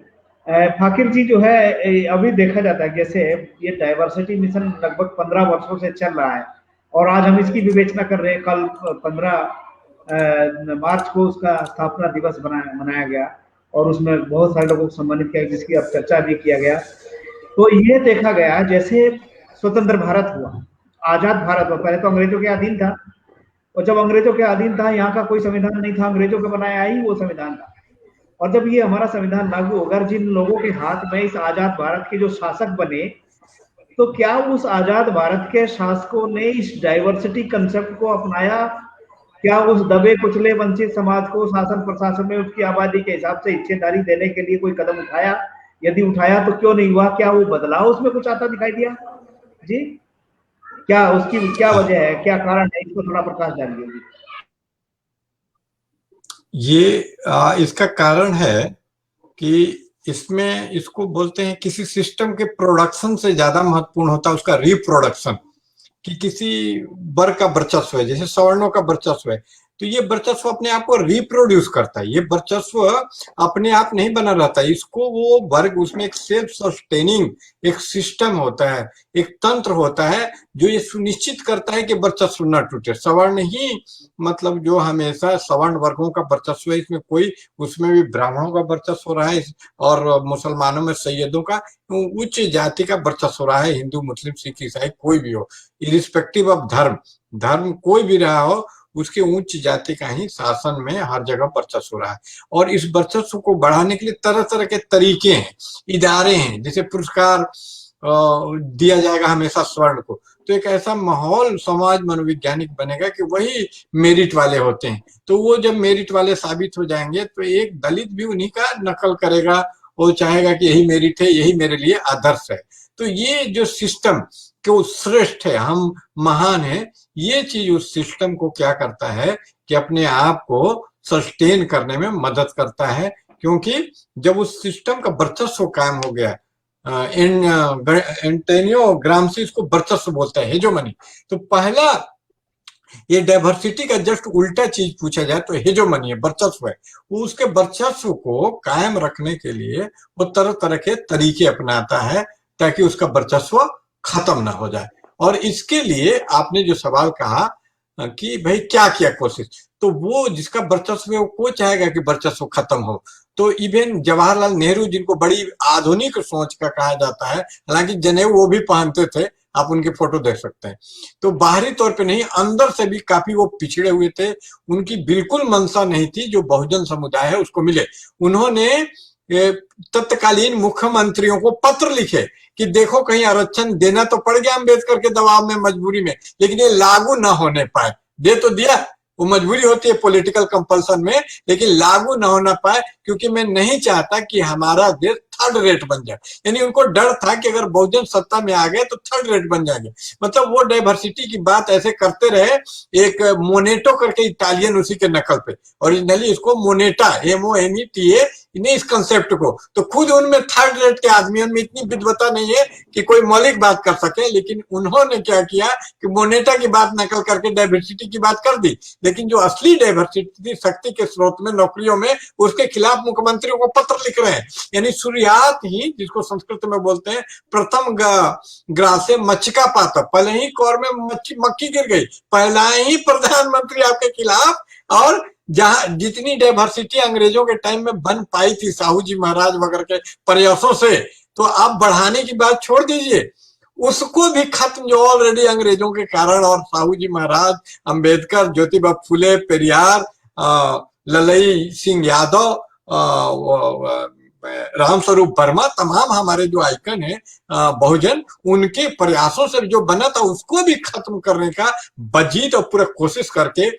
Speaker 1: फाकिर जी जो है अभी देखा जाता है जैसे ये डाइवर्सिटी मिशन लगभग 15 वर्षों से चल रहा है, और आज हम इसकी विवेचना कर रहे हैं। कल 15 मार्च को उसका स्थापना दिवस मनाया गया, और उसमें बहुत सारे लोगों को सम्मानित किया, जिसकी अब चर्चा भी किया गया। तो ये देखा गया जैसे स्वतंत्र भारत हुआ, आजाद भारत हुआ, पहले तो अंग्रेजों के अधीन था, और जब अंग्रेजों के अधीन था, यहाँ का कोई संविधान नहीं था, अंग्रेजों का बनाया ही वो संविधान था। और जब ये हमारा संविधान लागू होगा, जिन लोगों के हाथ में इस आजाद भारत के जो शासक बने, तो क्या उस आजाद भारत के शासकों ने इस डाइवर्सिटी कंसेप्ट को अपनाया? क्या उस दबे कुचले वंचित समाज को शासन प्रशासन में उसकी आबादी के हिसाब से हिस्सेदारी देने के लिए कोई कदम उठाया? यदि उठाया तो क्यों नहीं हुआ? क्या वो बदलाव उसमें कुछ आता दिखाई दिया? जी, क्या उसकी क्या वजह है, क्या कारण है? इसको थोड़ा प्रकाश डालिए।
Speaker 2: ये इसका कारण है कि इसमें इसको बोलते हैं किसी सिस्टम के प्रोडक्शन से ज्यादा महत्वपूर्ण होता है उसका रिप्रोडक्शन, कि किसी वर्ग का वर्चस्व है, जैसे सवर्णों का वर्चस्व है, तो ये वर्चस्व अपने आप को रिप्रोड्यूस करता है। ये वर्चस्व अपने आप नहीं बना रहता, इसको वो वर्ग, उसमें एक सेल्फ सस्टेनिंग एक सिस्टम होता है, एक तंत्र होता है जो ये सुनिश्चित करता है कि वर्चस्व न टूटे। सवर्ण ही मतलब जो हमेशा सवर्ण वर्गों का वर्चस्व है, इसमें कोई, उसमें भी ब्राह्मणों का वर्चस्व हो रहा है, और मुसलमानों में सैयदों का, उच्च जाति का वर्चस्व हो रहा है, हिंदू मुस्लिम सिख ईसाई कोई भी हो, इरिस्पेक्टिव ऑफ धर्म कोई भी रहा हो, उसके उच्च जाति का ही शासन में हर जगह वर्चस्व हो रहा है। और इस वर्चस्व को बढ़ाने के लिए तरह तरह के तरीके हैं, इदारे हैं, जैसे पुरस्कार दिया जाएगा हमेशा स्वर्ण को। तो एक ऐसा माहौल समाज मनोवैज्ञानिक बनेगा कि वही मेरिट वाले होते हैं। तो वो जब मेरिट वाले साबित हो जाएंगे तो एक दलित भी उन्हीं का नकल करेगा, वो चाहेगा कि यही मेरिट है, यही मेरे लिए आदर्श है। तो ये जो सिस्टम कि वो श्रेष्ठ है, हम महान है, ये चीज उस सिस्टम को क्या करता है कि अपने आप को सस्टेन करने में मदद करता है। क्योंकि जब उस सिस्टम का वर्चस्व कायम हो गया, एंटोनियो ग्राम्सी इसको वर्चस्व बोलता है, हेजोमनी। तो पहला ये डाइवर्सिटी का जस्ट उल्टा चीज पूछा जाए तो हेजोमनी है, वर्चस्व है। वो उसके वर्चस्व को कायम रखने के लिए वो तरह तरह के तरीके अपनाता है ताकि उसका वर्चस्व खत्म ना हो जाए। और इसके लिए आपने जो सवाल कहा कि भाई क्या किया कोशिश, तो वो जिसका वर्चस्व है वो चाहेगा कि वर्चस्व खत्म हो। तो इवन जवाहरलाल नेहरू, जिनको बड़ी आधुनिक सोच का कहा जाता है, हालांकि जनेऊ वो भी पहनते थे, आप उनकी फोटो देख सकते हैं, तो बाहरी तौर पे नहीं, अंदर से भी काफी वो पिछड़े हुए थे। उनकी बिल्कुल मंशा नहीं थी जो बहुजन समुदाय है उसको मिले। उन्होंने तत्कालीन मुख्यमंत्रियों को पत्र लिखे कि देखो कहीं आरक्षण देना तो पड़ गया अम्बेडकर के दबाव में, मजबूरी में, लेकिन ये लागू ना होने पाए। दे तो दिया, वो मजबूरी होती है पॉलिटिकल कंपल्सन में, लेकिन लागू ना होना पाए क्योंकि मैं नहीं चाहता कि हमारा देश थर्ड रेट बन जाए। यानी उनको डर था कि अगर बहुजन सत्ता में आ गए तो थर्ड रेट बन जाएंगे। मतलब वो डाइवर्सिटी की बात ऐसे करते रहे। एक मोनेटो करके इटालियन उसी के नकल पे, ओरिजिनली इसको मोनेटा, MONETA, ने इस कंसेप्ट को, तो खुद उनमें थर्ड रेट के आदमियों में इतनी विद्वता नहीं है कि कोई मौलिक बात कर सके, लेकिन उन्होंने क्या किया कि मोनेटा की बात नकल करके डाइवर्सिटी की बात कर दी। लेकिन जो असली डाइवर्सिटी थी शक्ति के स्रोत में, नौकरियों में, उसके खिलाफ मुख्यमंत्रियों को पत्र लिख रहे हैं। यानी शुरुआत ही, जिसको संस्कृत में बोलते हैं प्रथम ग्रासे मच्छका पाता, पहले ही कौर में मक्खी गिर गई, पहला ही प्रधानमंत्री आपके खिलाफ। और जहां जितनी डाइवर्सिटी अंग्रेजों के टाइम में बन पाई थी साहू जी महाराज वगैरह के प्रयासों से, तो आप बढ़ाने की बात छोड़ दीजिए, उसको भी खत्म जो ऑलरेडी अंग्रेजों के कारण, और साहू जी महाराज, अंबेडकर, ज्योतिबा फुले, पेरियार, ललई सिंह यादव, रामस्वरूप वर्मा, तमाम हमारे जो आइकन है बहुजन, उनके प्रयासों से जो बना था उसको भी खत्म करने का बजीत और पूरा कोशिश करके।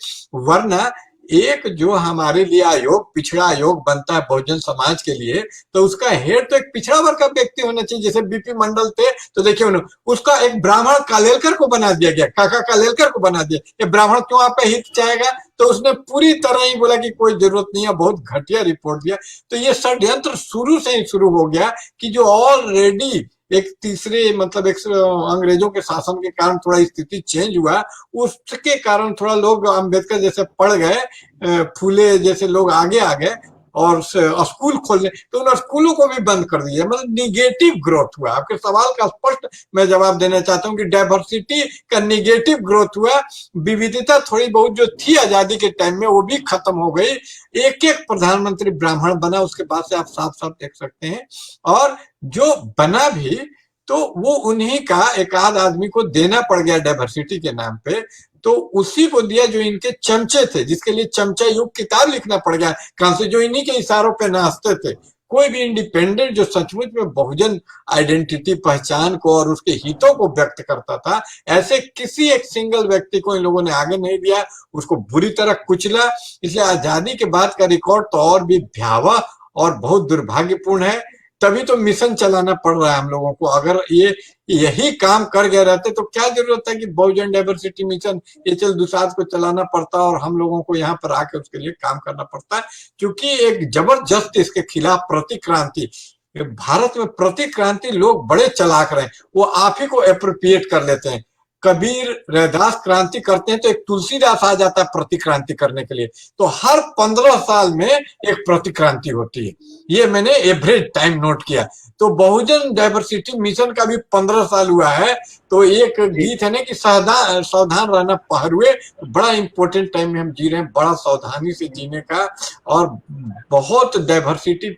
Speaker 2: वरना एक जो हमारे लिए आयोग, पिछड़ा आयोग बनता है बहुजन समाज के लिए, तो उसका हेड तो एक पिछड़ा वर्ग का व्यक्ति होना चाहिए। जैसे बीपी मंडल थे, तो देखिए उसका एक ब्राह्मण कालेलकर को बना दिया गया, काका कालेलकर को बना दिया। ये ब्राह्मण क्यों आपका हित चाहेगा? तो उसने पूरी तरह ही बोला कि कोई जरूरत नहीं है, बहुत घटिया रिपोर्ट दिया। तो ये षड्यंत्र शुरू से ही शुरू हो गया कि जो ऑलरेडी एक तीसरे, मतलब एक अंग्रेजों के शासन के कारण थोड़ा स्थिति चेंज हुआ, उसके कारण थोड़ा लोग अम्बेडकर जैसे पढ़ गए, फूले जैसे लोग आगे आ गए और स्कूल खोलने, तो उन स्कूलों को भी बंद कर दिया। मतलब निगेटिव ग्रोथ हुआ। आपके सवाल का स्पष्ट मैं जवाब देना चाहता हूँ कि डाइवर्सिटी का निगेटिव ग्रोथ हुआ। विविधता थोड़ी बहुत जो थी आजादी के टाइम में वो भी खत्म हो गई। एक एक प्रधानमंत्री ब्राह्मण बना, उसके बाद से आप साफ साफ देख सकते हैं। और जो बना भी तो वो उन्हीं का एक आध आदमी को देना पड़ गया डाइवर्सिटी के नाम पे, तो उसी को दिया जो इनके चमचे थे, जिसके लिए चमचा युग किताब लिखना पड़ गया कहां से, जो इन्हीं के इशारों पे नाचते थे। कोई भी इंडिपेंडेंट जो सचमुच में बहुजन आइडेंटिटी, पहचान को और उसके हितों को व्यक्त करता था, ऐसे किसी एक सिंगल व्यक्ति को इन लोगों ने आगे नहीं दिया, उसको बुरी तरह कुचला। इसलिए आजादी के बाद का रिकॉर्ड तो और भी भयावह और बहुत दुर्भाग्यपूर्ण है। तभी तो मिशन चलाना पड़ रहा है हम लोगों को। अगर ये यही काम कर गए रहते तो क्या जरूरत है कि बहुजन डाइवर्सिटी मिशन HL दुसाद को चलाना पड़ता और हम लोगों को यहाँ पर आके उसके लिए काम करना पड़ता है। क्योंकि एक जबरदस्त इसके खिलाफ प्रतिक्रांति, भारत में प्रतिक्रांति लोग बड़े चालाक रहे, वो आप ही को अप्रोप्रिएट कर लेते हैं। कबीर, रैदास क्रांति करते हैं तो एक तुलसीदास आ जाता है प्रतिक्रांति करने के लिए। तो हर 15 साल में एक प्रतिक्रांति होती है, ये मैंने एवरेज टाइम नोट किया। तो बहुजन डाइवर्सिटी मिशन का भी 15 साल हुआ है। तो एक गीत है ना कि सावधान रहना पहरुए, बड़ा इंपॉर्टेंट टाइम में हम जी रहे हैं, बड़ा सावधानी से जीने का। और बहुत डाइवर्सिटी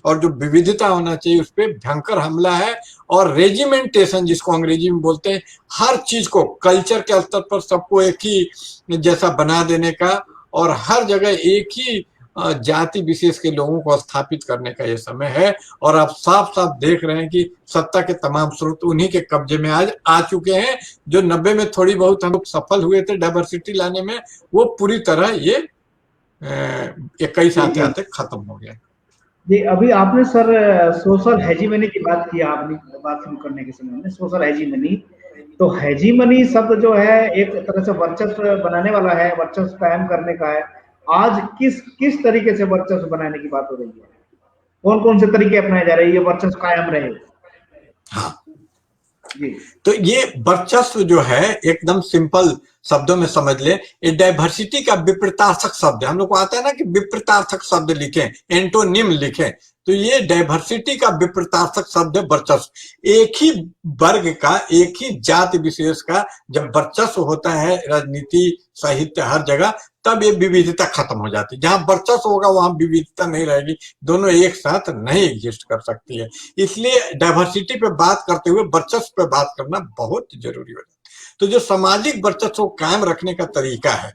Speaker 2: और जो विविधता होना चाहिए उस पर भयंकर हमला है। और रेजिमेंटेशन जिसको अंग्रेजी में बोलते हैं, हर चीज को कल्चर के स्तर पर सबको एक ही जैसा बना देने का, और हर जगह एक ही जाति विशेष के लोगों को स्थापित करने का ये समय है। और आप साफ साफ देख रहे हैं कि सत्ता के तमाम स्रोत उन्हीं के कब्जे में आज आ चुके हैं। जो 90 में थोड़ी बहुत हम लोग सफल हुए थे डाइवर्सिटी लाने में, वो पूरी तरह ये 21 आते आते खत्म हो गया।
Speaker 1: जी, अभी आपने सर सोशल हेजीमनी की बात की, आपने बात शुरू करने के समय में सोशल हेजीमनी, तो हेजीमनी शब्द जो है एक तरह से वर्चस्व बनाने वाला है, वर्चस्व कायम करने का है। आज किस किस तरीके से वर्चस्व बनाने की बात हो रही है, कौन कौन से तरीके अपनाए जा रहे हैं ये वर्चस्व कायम रहे?
Speaker 2: हाँ
Speaker 1: जी,
Speaker 2: तो ये वर्चस्व जो है एकदम सिंपल शब्दों में समझ ले, ये डाइवर्सिटी का विपरीतार्थक शब्द है। हम लोग को आता है ना कि विपरीतार्थक शब्द लिखें, एंटोनिम लिखें, तो ये डाइवर्सिटी का विपरीतार्थक शब्द है वर्चस्व। एक ही वर्ग का, एक ही जाति विशेष का जब वर्चस्व होता है राजनीति, साहित्य, हर जगह, तब ये विविधता खत्म हो जाती है। जहां वर्चस्व होगा वहां विविधता नहीं रहेगी, दोनों एक साथ नहीं एग्जिस्ट कर सकती है। इसलिए डाइवर्सिटी पे बात करते हुए वर्चस्व पे बात करना बहुत जरूरी हो जाता है। तो जो सामाजिक वर्चस्व कायम रखने का तरीका है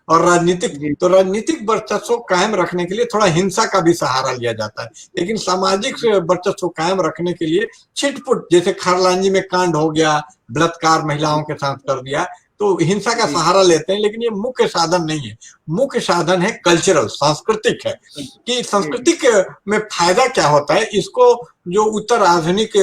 Speaker 2: और राजनीतिक, तो राजनीतिक वर्चस्व कायम रखने के लिए थोड़ा हिंसा का भी सहारा लिया जाता है, लेकिन सामाजिक वर्चस्व कायम रखने के लिए छिटपुट, जैसे खरलांजी में कांड हो गया, बलात्कार महिलाओं के साथ कर दिया, तो हिंसा का सहारा लेते हैं, लेकिन ये मुख्य साधन नहीं है। मुख्य साधन है कल्चरल, सांस्कृतिक है, कि सांस्कृतिक में फायदा क्या होता है। इसको जो उत्तर आधुनिक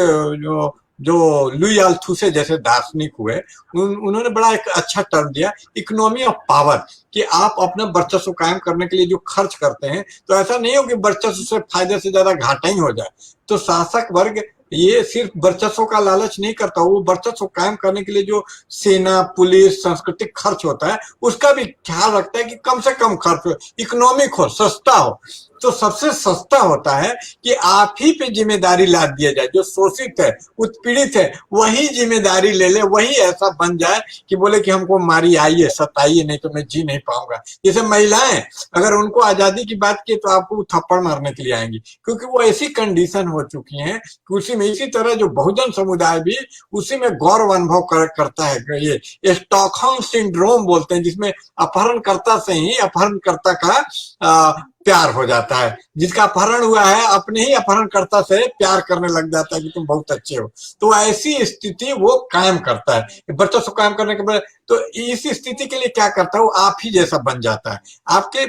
Speaker 2: जो लुई अल्थुसे जैसे दार्शनिक हुए, उन्होंने बड़ा एक अच्छा टर्म दिया, इकोनॉमी ऑफ पावर, कि आप अपना वर्चस्व कायम करने के लिए जो खर्च करते हैं, तो ऐसा नहीं हो कि वर्चस्व से फायदे से ज्यादा घाटा ही हो जाए। तो शासक वर्ग ये सिर्फ वर्चस्व का लालच नहीं करता, वो वर्चस्व कायम करने के लिए जो सेना, पुलिस, सांस्कृतिक खर्च होता है, उसका भी ख्याल रखता है कि कम से कम खर्च हो, इकोनॉमिक हो, सस्ता हो। तो सबसे सस्ता होता है कि आप ही पे जिम्मेदारी लाद दिया जाए। जो शोषित है, उत्पीड़ित है, वही जिम्मेदारी ले ले, वही ऐसा बन जाए कि बोले कि हमको मारी आइए, सताइए, नहीं तो मैं जी नहीं पाऊंगा। जैसे महिलाएं, अगर उनको आजादी की बात की तो आपको थप्पड़ मारने के लिए आएंगी, क्योंकि वो ऐसी कंडीशन हो चुकी है कि उसी में, इसी तरह जो बहुजन समुदाय भी उसी में गौरव अनुभव करता है। ये स्टॉकहोम सिंड्रोम बोलते हैं, जिसमें अपहरणकर्ता से ही अपहरणकर्ता का प्यार हो जाता है। जिसका अपहरण हुआ है अपने ही अपहरणकर्ता से प्यार करने लग जाता है कि तुम बहुत अच्छे हो। तो ऐसी स्थिति वो कायम करता है वर्चस्व कायम करने के बाद। तो इस स्थिति के लिए क्या करता है, वो आप ही जैसा बन जाता है, आपके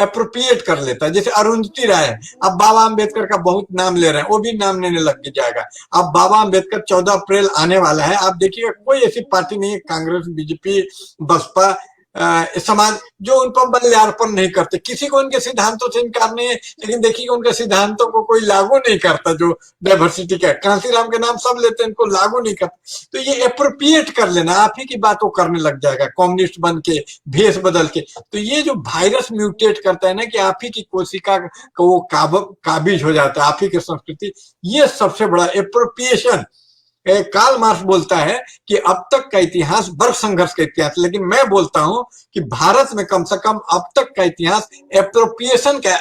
Speaker 2: अप्रोप्रिएट कर लेता है। जैसे अरुंधति राय, अब बाबा अम्बेडकर का बहुत नाम ले रहे हैं, वो भी नाम लेने लग जाएगा। अब बाबा अम्बेडकर 14 अप्रैल आने वाला है, आप देखिएगा कोई ऐसी पार्टी नहीं है, कांग्रेस, बीजेपी, बसपा, समाज, जो उन पर बलियार्पण नहीं करते। किसी को उनके सिद्धांतों से इनकार नहीं है, लेकिन देखिए उनके सिद्धांतों को कोई लागू नहीं करता। जो डाइवर्सिटी का, कांसीराम के नाम सब लेते हैं, इनको लागू नहीं करते। तो ये अप्रोप्रिएट कर लेना, आप ही की बात वो करने लग जाएगा, कम्युनिस्ट बन के, भेष बदल के। तो ये जो वायरस म्यूटेट करता है ना, कि आप ही की कोशिका को वो काबिज हो जाता है, आप ही की संस्कृति, ये सबसे बड़ा अप्रोप्रिएशन। कार्ल मार्क्स बोलता है कि अब तक का इतिहास वर्ग संघर्ष का इतिहास, लेकिन मैं बोलता हूं कि भारत में कम से कम अब तक का इतिहास एप्रोप्रिएशन का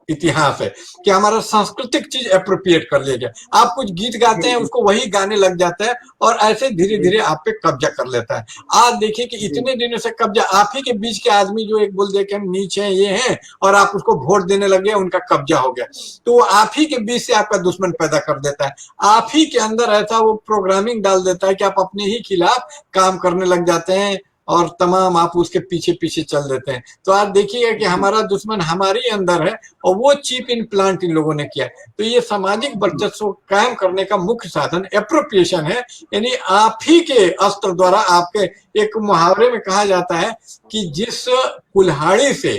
Speaker 2: इतिहास है, कि हमारा सांस्कृतिक चीज एप्रोप्रिएट कर लिया गया। आप कुछ गीत गाते हैं, उसको वही गाने लग जाता है, और ऐसे धीरे धीरे आप पे कब्जा कर लेता है। आज देखिए कि इतने दिनों से कब्जा, आप ही के बीच के आदमी जो एक बोल दे कि हम नीचे हैं, ये हैं, और आप उसको वोट देने लगे, उनका कब्जा हो गया। तो वो आप ही के बीच से आपका दुश्मन पैदा कर देता है, आप ही के अंदर ऐसा वो प्रोग्रामिंग डाल देता है कि आप अपने ही खिलाफ काम करने लग जाते हैं, और तमाम आप उसके पीछे पीछे चल देते हैं। तो आप देखिएगा कि हमारा दुश्मन हमारे अंदर है, और वो चीप इम्प्लांट इन लोगों ने किया। तो ये सामाजिक वर्चस्व कायम करने का मुख्य साधन एप्रोप्रिएशन है, यानी आप ही के अस्त्र द्वारा। आपके एक मुहावरे में कहा जाता है कि जिस कुल्हाड़ी से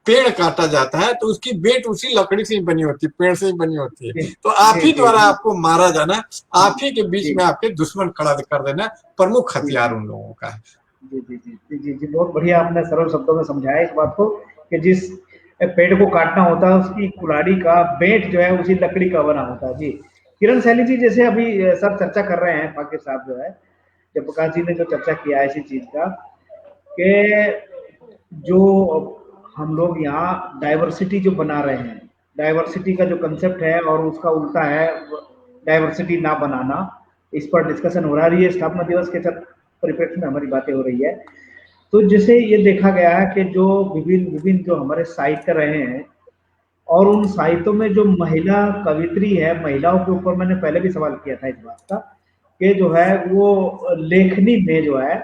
Speaker 2: पेड़ काटा जाता है, तो उसकी बेट उसी लकड़ी से ही बनी होती है, पेड़ से ही बनी होती है। तो आप ही द्वारा आपको मारा जाना, आप ही के बीच में आपके दुश्मन खड़ा कर देना प्रमुख हथियार उन लोगों का है।
Speaker 1: जी जी जी जी जी जी, बहुत बढ़िया आपने सरल शब्दों में समझाया इस बात को, कि जिस पेड़ को काटना होता है उसकी कुल्हाड़ी का बेट जो है उसी लकड़ी का बना होता है। जी, किरण सैनी जी, जैसे अभी सब चर्चा कर रहे हैं, फाकिर साहब जो है, जयप्रकाश जी ने जो चर्चा किया है इसी चीज का, कि जो हम लोग यहाँ डाइवर्सिटी जो बना रहे हैं, डाइवर्सिटी का जो कंसेप्ट है और उसका उल्टा है डाइवर्सिटी ना बनाना, इस पर डिस्कशन हो रही है। स्थापना दिवस के परिप्रेक्ष्य में हमारी बातें हो रही है। तो जैसे ये देखा गया है कि जो विभिन्न विभिन्न जो हमारे साहित्य रहे हैं और उन साहित्यों में जो महिला कवित्री है, महिलाओं के ऊपर मैंने पहले भी सवाल किया था इस बात का कि जो है वो लेखनी में जो है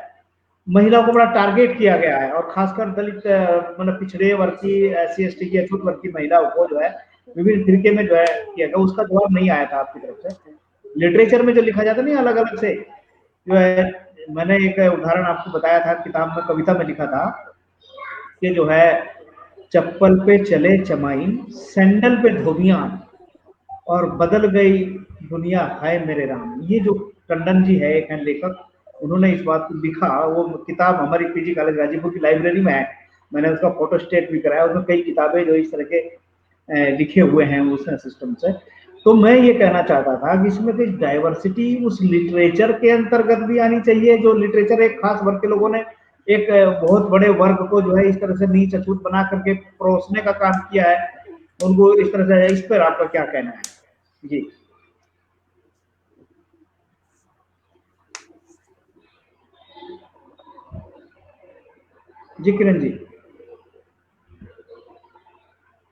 Speaker 1: महिलाओं को बड़ा टारगेट किया गया है और खासकर दलित मतलब पिछड़े वर्ग की SC ST की अछूत वर्ग की महिलाओं को जो है विभिन्न तरीके में जो है किया गया, उसका जवाब नहीं आया था आपकी तरफ से। लिटरेचर में जो लिखा जाता नहीं अलग अलग से जो है, मैंने एक उदाहरण आपको बताया था, किताब में कविता में लिखा था कि जो है चप्पल पे चले चमाइन, सैंडल पे धोबियां और बदल गई दुनिया, हाय मेरे राम। ये जो टंडन जी है एक हैं लेखक, उन्होंने इस बात को लिखा। वो किताब हमारी PG कॉलेज गाजीपुर की लाइब्रेरी में है, मैंने उसका फोटो स्टेट भी कराया। उसमें कई किताबें जो इस तरह के लिखे हुए हैं उस सिस्टम से। तो मैं ये कहना चाहता था कि इसमें कुछ डाइवर्सिटी उस लिटरेचर के अंतर्गत भी आनी चाहिए, जो लिटरेचर एक खास वर्ग के लोगों ने एक बहुत बड़े वर्ग को जो है इस तरह से नीच अछूत बना करके परोसने का काम किया है, उनको इस तरह से। इस पर आपका क्या कहना है? जी जी किरण जी।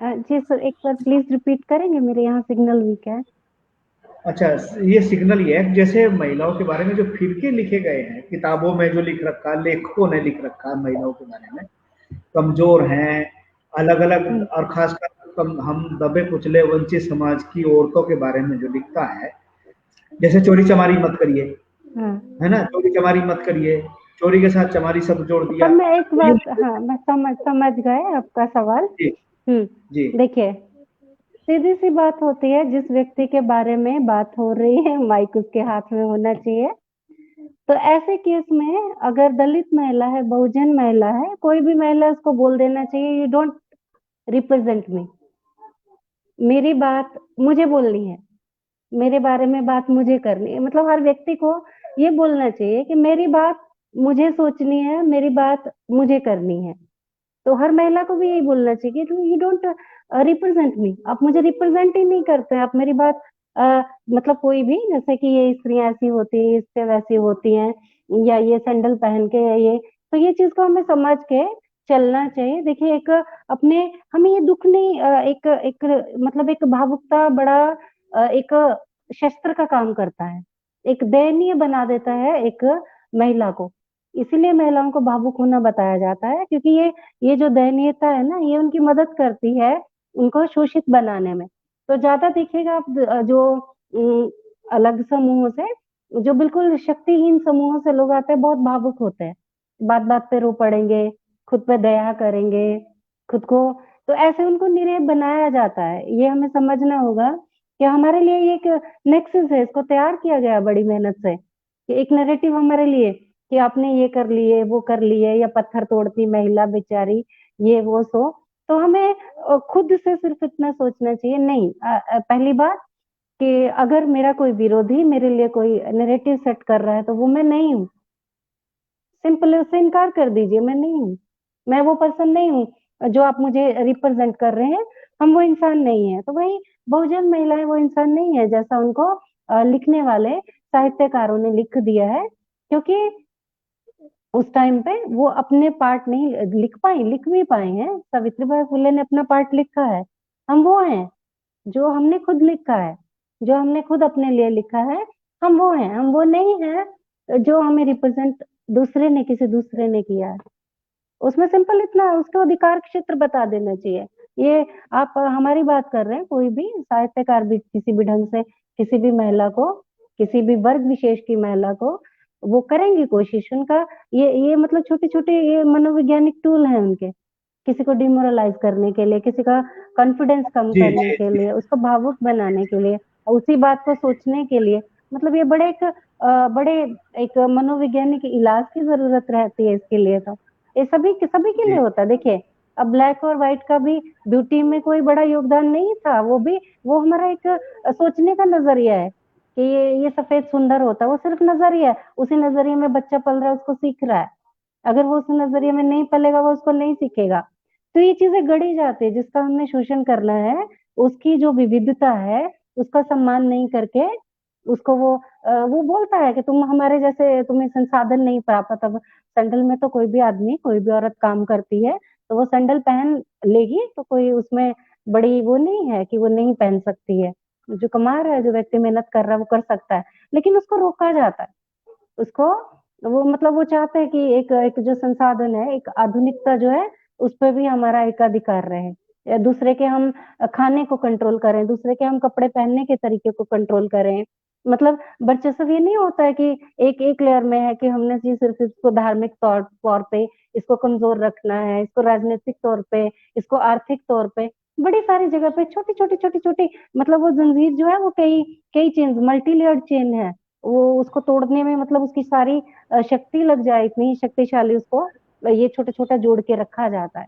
Speaker 3: जी सर, एक बार प्लीज रिपीट करेंगे, मेरे यहाँ सिग्नल वीक है।
Speaker 1: अच्छा, ये सिग्नल ये है जैसे महिलाओं के बारे में जो फिरके लिखे गए हैं किताबों में, जो लिख रखा लेखकों ने लिख रखा है महिलाओं के बारे में, कमजोर हैं, अलग अलग, और खासकर हम दबे कुचले वंचित समाज की औरतों के बारे में जो लिखता है, जैसे चोरी चमारी मत करिए, है ना, चोरी चमारी मत करिए, चोरी के साथ चमारी सब जोड़ दिया।
Speaker 3: पर मैं एक बात, हाँ मैं समझ गए आपका सवाल।
Speaker 1: जी
Speaker 3: देखिए, सीधी सी बात होती है, जिस व्यक्ति के बारे में बात हो रही है माइक उसके हाथ में होना चाहिए। तो ऐसे केस में अगर दलित महिला है, बहुजन महिला है, कोई भी महिला, उसको बोल देना चाहिए यू डोंट रिप्रेजेंट मी। मेरी बात मुझे बोलनी है, मेरे बारे में बात मुझे करनी है। मतलब हर व्यक्ति को ये बोलना चाहिए कि मेरी बात मुझे सोचनी है, मेरी बात मुझे करनी है। तो हर महिला को भी यही बोलना चाहिए कि यू डोंट रिप्रेजेंट मी, आप मुझे रिप्रेजेंट ही नहीं करते, आप मेरी बात मतलब कोई भी, जैसे कि ये स्त्रियां ऐसी होती है, इससे वैसी होती हैं, या ये सैंडल पहन के, या ये, तो ये चीज को हमें समझ के चलना चाहिए। देखिए, एक अपने, हमें ये दुख नहीं, एक एक मतलब एक भावुकता बड़ा एक शस्त्र का काम करता है, एक दयनीय बना देता है एक महिला को। इसीलिए महिलाओं को भावुक होना बताया जाता है, क्योंकि ये जो दयनीयता है ना, ये उनकी मदद करती है उनको शोषित बनाने में। तो ज्यादा देखिएगा आप, जो अलग समूहों से, जो बिल्कुल शक्तिहीन समूहों से लोग आते हैं, बहुत भावुक होते हैं, बात बात पे रो पड़ेंगे, खुद पे दया करेंगे, खुद को, तो ऐसे उनको निरीह बनाया जाता है। ये हमें समझना होगा कि हमारे लिए ये एक नेक्सस है, इसको तैयार किया गया बड़ी मेहनत से, कि एक नैरेटिव हमारे लिए कि आपने ये कर लिए, वो कर लिए, या पत्थर तोड़ती महिला बेचारी, ये वो सो। तो हमें खुद से सिर्फ इतना सोचना चाहिए, नहीं, पहली बात कि अगर मेरा कोई विरोधी मेरे लिए कोई नैरेटिव सेट कर रहा है, तो वो मैं नहीं हूँ। सिंपल उससे इनकार कर दीजिए, मैं नहीं हूँ, मैं वो पर्सन नहीं हूँ जो आप मुझे रिप्रेजेंट कर रहे हैं। हम वो इंसान नहीं है। तो वही बहुजन महिलाएं वो इंसान नहीं है जैसा उनको लिखने वाले साहित्यकारों ने लिख दिया है, क्योंकि उस टाइम पे वो अपने पार्ट नहीं लिख पाए, लिख भी पाए हैं, सावित्रीबाई फुले ने अपना पार्ट लिखा है। हम वो हैं जो हमने खुद लिखा है, जो हमने खुद अपने लिए लिखा है, हम वो हैं। हम वो नहीं है जो हमें रिप्रेजेंट दूसरे ने, किसी दूसरे ने किया है। उसमें सिंपल इतना, उसको अधिकार क्षेत्र बता देना चाहिए। ये आप हमारी बात कर रहे हैं, कोई भी साहित्यकार भी किसी भी ढंग से किसी भी महिला को, किसी भी वर्ग विशेष की महिला को, वो करेंगे कोशिश। उनका ये मतलब छोटे छोटे ये मनोवैज्ञानिक टूल हैं उनके, किसी को डिमोरलाइज करने के लिए, किसी का कॉन्फिडेंस कम
Speaker 1: जी
Speaker 3: करने
Speaker 1: जी
Speaker 3: के लिए, उसको भावुक बनाने के लिए, उसी बात को सोचने के लिए। मतलब ये बड़े एक मनोवैज्ञानिक इलाज की जरूरत रहती है इसके लिए। तो ये सभी के लिए
Speaker 1: जी
Speaker 3: होता है। देखिए, अब ब्लैक और व्हाइट का भी ब्यूटी में कोई बड़ा योगदान नहीं था, वो हमारा एक सोचने का नजरिया है कि ये सफेद सुंदर होता है, वो सिर्फ नजरिया है। उसी नजरिए में बच्चा पल रहा है, उसको सीख रहा है। अगर वो उस नजरिए में नहीं पलेगा, वो उसको नहीं सीखेगा। तो ये चीजें गढ़ी जाती है, जिसका हमने शोषण करना है, उसकी जो विविधता है उसका सम्मान नहीं करके उसको वो बोलता है कि तुम हमारे जैसे, तुम्हें संसाधन नहीं प्राप्त, अब सैंडल में तो कोई भी आदमी, कोई भी औरत काम करती है, तो वो सैंडल पहन लेगी, तो कोई उसमें बड़ी वो नहीं है कि वो नहीं पहन सकती है। जो कमा रहा है, जो व्यक्ति मेहनत कर रहा है, वो कर सकता है, लेकिन उसको रोका जाता है। उसको वो मतलब वो चाहते हैं कि एक जो संसाधन है, एक आधुनिकता जो है, उस पे भी हमारा एकाधिकार रहे। या दूसरे के हम खाने को कंट्रोल करें, दूसरे के हम कपड़े पहनने के तरीके को कंट्रोल करें। मतलब वर्चस्व ये नहीं होता है कि एक लेयर में है कि हमने जी सिर्फ इसको धार्मिक तौर पे इसको कमजोर रखना है, इसको राजनीतिक तौर पे, इसको आर्थिक तौर पे, बड़ी सारी जगह पे छोटी-छोटी मतलब वो जंजीर जो है वो कई कई चेन्स मल्टी लेयर्ड चेन है। वो उसको तोड़ने में मतलब उसकी सारी शक्ति लग जाए, इतनी शक्तिशाली उसको ये छोटा-छोटा जोड़ के रखा जाता है।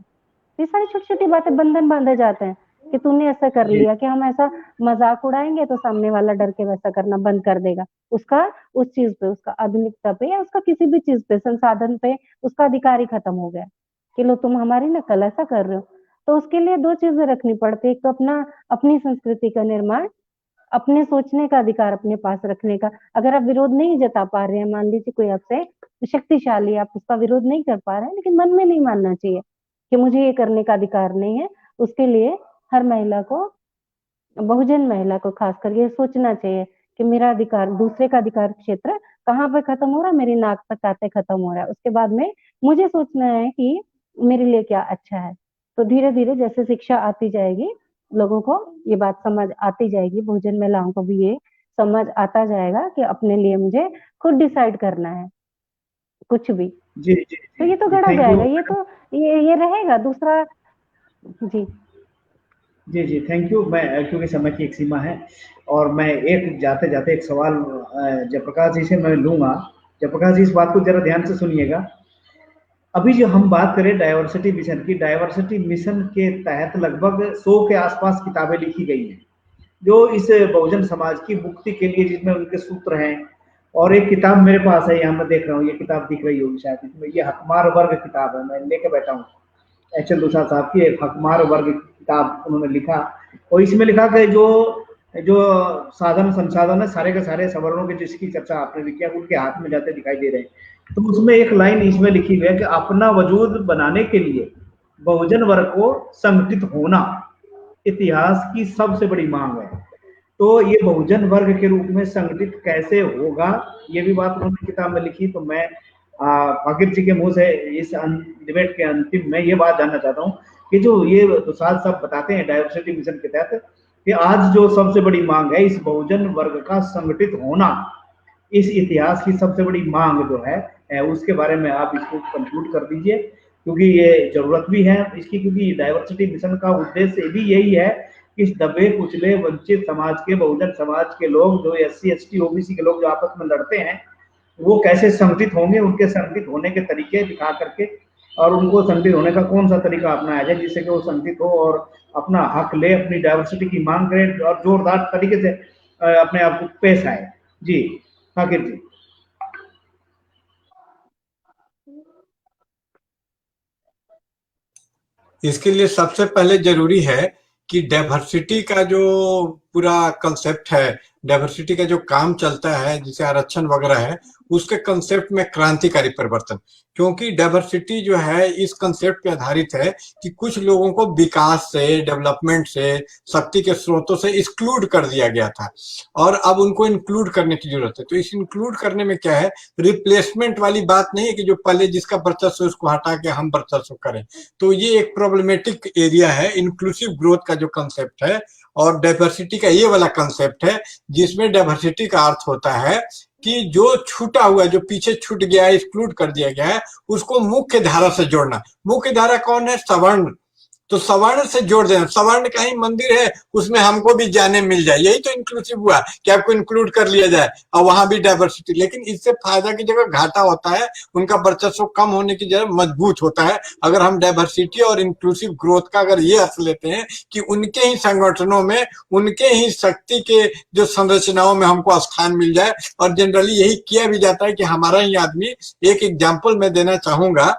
Speaker 3: ये सारी छोटी-छोटी बातें बंधन बांधे जाते हैं कि तूने ऐसा कर
Speaker 1: जी
Speaker 3: लिया, कि हम ऐसा मज़ाक उड़ाएँगे तो सामने वाला डर के वैसा करना बंद कर देगा। उसका उस चीज़ पे, उसका आधुनिकता पे या उसका किसी भी चीज़ पे, संसाधन पे उसका अधिकार ही खत्म हो गया कि लो तुम हमारी नकल ऐसा कर रहे हो। तो उसके लिए 2 चीज़ें रखनी पड़ती है, एक तो अपनी संस्कृति का निर्माण, अपने सोचने का अधिकार अपने पास रखने का। अगर आप विरोध नहीं जता पा रहे हैं, मान लीजिए कोई आपसे शक्तिशाली, आप उसका विरोध नहीं कर पा रहे हैं, लेकिन मन में नहीं मानना चाहिए कि मुझे ये करने का अधिकार नहीं है। उसके लिए हर महिला को, बहुजन महिला को खासकर ये सोचना चाहिए कि मेरा अधिकार, दूसरे का अधिकार क्षेत्र कहाँ पे खत्म हो रहा है, मेरी नाक तक आते खत्म हो रहा है। उसके बाद में मुझे सोचना है कि मेरे लिए क्या अच्छा है। तो धीरे-धीरे जैसे शिक्षा आती जाएगी, लोगों को ये बात समझ आती जाएगी, बहुजन महिलाओं को भी ये समझ आता जाएगा कि अपने लिए मुझे खुद डिसाइड करना है, कुछ भी।
Speaker 1: जी जी
Speaker 3: तो
Speaker 1: जी
Speaker 3: ये तो
Speaker 1: जी
Speaker 3: गढ़ा
Speaker 1: थैंक यू।
Speaker 3: जाएगा, ये रहेगा दूसरा। जी।
Speaker 1: जी जी थैंक यू। मैं क्योंकि समय की एक सीमा है और मैं एक जाते जाते एक सवाल जयप्रकाश जी से मैं लूंगा। जयप्रकाश जी इस बात को जरा ध्यान से सुनिएगा। अभी जो हम बात करें डाइवर्सिटी मिशन की, डाइवर्सिटी मिशन के तहत लगभग 100 के आसपास किताबें लिखी गई हैं जो इस बहुजन समाज की मुक्ति के लिए, जिसमें उनके सूत्र हैं। और एक किताब मेरे पास है, यहाँ मैं देख रहा हूँ, ये किताब दिख रही होगी शायद, इसमें ये हकमार वर्ग किताब है, मैं लेके बैठा हूँ। एच एल दुसाद साहब की एक हकमार वर्ग किताब उन्होंने लिखा। और इसमें लिखा कि जो जो साधन संसाधन है सारे के सारे सवर्णों के, जिसकी चर्चा आपने भी किया, उनके हाथ में जाते दिखाई दे रहे हैं। तो उसमें एक लाइन इसमें लिखी हुई है कि अपना वजूद बनाने के लिए बहुजन वर्ग को संगठित होना इतिहास की सबसे बड़ी मांग है। तो ये बहुजन वर्ग के रूप में संगठित कैसे होगा, ये भी बात उन्होंने किताब में लिखी। तो मैं फाकिर जी के मुंह से इस डिबेट के अंतिम में ये बात जानना चाहता हूँ कि जो ये दुसाद साहब बताते हैं डाइवर्सिटी मिशन के तहत कि आज जो सबसे बड़ी मांग है इस बहुजन वर्ग का संगठित होना, इस इतिहास की सबसे बड़ी मांग जो है उसके बारे में आप इसको कंक्लूड कर दीजिए, क्योंकि ये जरूरत भी है इसकी। क्योंकि डाइवर्सिटी मिशन का उद्देश्य भी यही है कि इस दबे कुचले वंचित समाज के, बहुजन समाज के लोग, जो SC ST OBC के लोग जो आपस में लड़ते हैं, वो कैसे संगठित होंगे, उनके संगठित होने के तरीके दिखा करके, और उनको संगठित होने का कौन सा तरीका अपनाया जाए जिससे कि वो संगठित हो और अपना हक ले, अपनी डाइवर्सिटी की मांग करे और जोरदार तरीके से अपने आप को पेश आए। जी फाकिर जी।
Speaker 2: इसके लिए सबसे पहले जरूरी है कि डाइवर्सिटी का जो पूरा कंसेप्ट है, डाइवर्सिटी का जो काम चलता है, जिसे आरक्षण वगैरह है, उसके कंसेप्ट में क्रांतिकारी परिवर्तन। क्योंकि डाइवर्सिटी जो है इस कंसेप्ट पे आधारित है कि कुछ लोगों को विकास से, डेवलपमेंट से, शक्ति के स्रोतों से एक्सक्लूड कर दिया गया था और अब उनको इंक्लूड करने की जरूरत है। तो इस इंक्लूड करने में क्या है, रिप्लेसमेंट वाली बात नहीं है कि जो पहले जिसका वर्चस्व उसको हटा के हम वर्चस्व करें। तो ये एक प्रॉब्लमेटिक एरिया है इंक्लूसिव ग्रोथ का जो कंसेप्ट है, और डाइवर्सिटी का ये वाला कंसेप्ट है जिसमें डाइवर्सिटी का अर्थ होता है कि जो छूटा हुआ, जो पीछे छूट गया है, एक्सक्लूड कर दिया गया है, उसको मुख्य धारा से जोड़ना। मुख्य धारा कौन है? सवर्ण। तो सवर्ण से जोड़ देना। सवर्ण का ही मंदिर है, उसमें हमको भी जाने मिल जाए, यही तो इंक्लूसिव हुआ कि आपको इंक्लूड कर लिया जाए और वहां भी डाइवर्सिटी। लेकिन इससे फायदा की जगह घाटा होता है, उनका वर्चस्व कम होने की जगह मजबूत होता है। अगर हम डाइवर्सिटी और इंक्लूसिव ग्रोथ का अगर ये अर्थ लेते हैं कि उनके ही संगठनों में, उनके ही शक्ति के जो संरचनाओं में हमको स्थान मिल जाए, और जनरली यही किया भी जाता है कि हमारा ही आदमी। एक एग्जाम्पल मैं देना चाहूंगा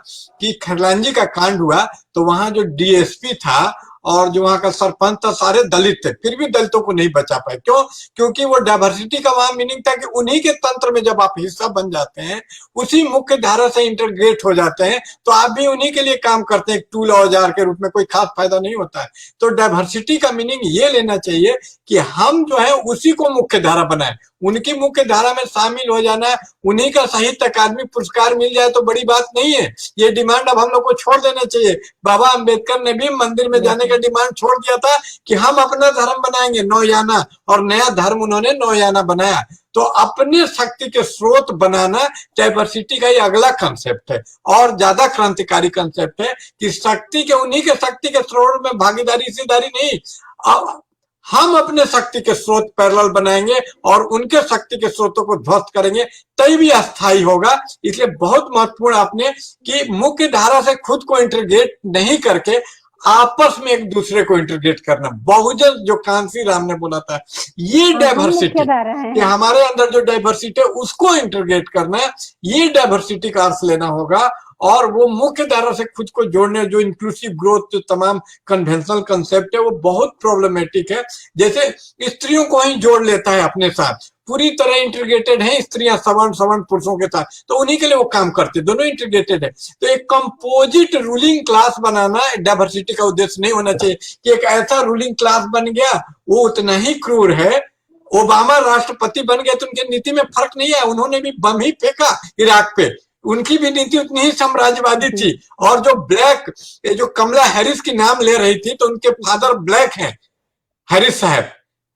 Speaker 2: कि खरलांजी का कांड हुआ तो वहां जो DSP था और जो वहां का सरपंच था सारे दलित थे, फिर भी दलितों को नहीं बचा पाए। क्यों? क्योंकि वो डाइवर्सिटी का वहां मीनिंग था कि उन्हीं के तंत्र में जब आप हिस्सा बन जाते हैं, उसी मुख्य धारा से इंटीग्रेट हो जाते हैं, तो आप भी उन्हीं के लिए काम करते हैं, टूल औजार के रूप में, कोई खास फायदा नहीं होता है। तो डाइवर्सिटी का मीनिंग ये लेना चाहिए कि हम जो है उसी को मुख्य धारा बनाए, उनकी मुख्य धारा में शामिल हो जाना है, उन्हीं का साहित्य अकादमी पुरस्कार मिल जाए तो बड़ी बात नहीं है। ये डिमांड अब हम लोग को छोड़ देना चाहिए। बाबा अंबेडकर ने भी मंदिर में जाने का डिमांड छोड़ दिया था कि हम अपना धर्म बनाएंगे नौयाना, और नया धर्म उन्होंने नौयाना बनाया। तो अपने शक्ति के स्रोत बनाना डाइवर्सिटी का ये अगला कंसेप्ट है, और ज्यादा क्रांतिकारी कंसेप्ट है कि शक्ति के, उन्हीं के शक्ति के स्रोत में भागीदारी हिस्सेदारी नहीं, हम अपने शक्ति के स्रोत पैरेलल बनाएंगे और उनके शक्ति के स्रोतों को ध्वस्त करेंगे, तभी भी अस्थायी होगा। इसलिए बहुत महत्वपूर्ण आपने कि मुख्य धारा से खुद को इंटीग्रेट नहीं करके आपस में एक दूसरे को इंटीग्रेट करना। बहुजन, जो कांसी राम ने बोला था, ये डाइवर्सिटी कि हमारे अंदर जो डाइवर्सिटी है उसको इंटीग्रेट करना है, ये डाइवर्सिटी का अर्थ लेना होगा। और वो मुख्य धारा से खुद को जोड़ने, जो इंक्लूसिव ग्रोथ, जो तमाम कन्वेंशनल कंसेप्ट है, वो बहुत प्रॉब्लमेटिक है। जैसे स्त्रियों को ही जोड़ लेता है अपने साथ, पूरी तरह इंटीग्रेटेड है स्त्रियां सवर्ण सवर्ण पुरुषों के साथ, तो उन्हीं के लिए वो काम करते, दोनों इंटीग्रेटेड है। तो एक कंपोजिट रूलिंग क्लास बनाना डाइवर्सिटी का उद्देश्य नहीं होना चाहिए कि एक ऐसा रूलिंग क्लास बन गया वो उतना ही क्रूर है। ओबामा राष्ट्रपति बन गए तो उनकी नीति में फर्क नहीं है, उन्होंने भी बम ही फेंका इराक पे, उनकी भी नीति उतनी ही साम्राज्यवादी थी। और जो ब्लैक, जो कमला हैरिस की नाम ले रही थी, तो उनके फादर ब्लैक हैं, हैरिस साहब,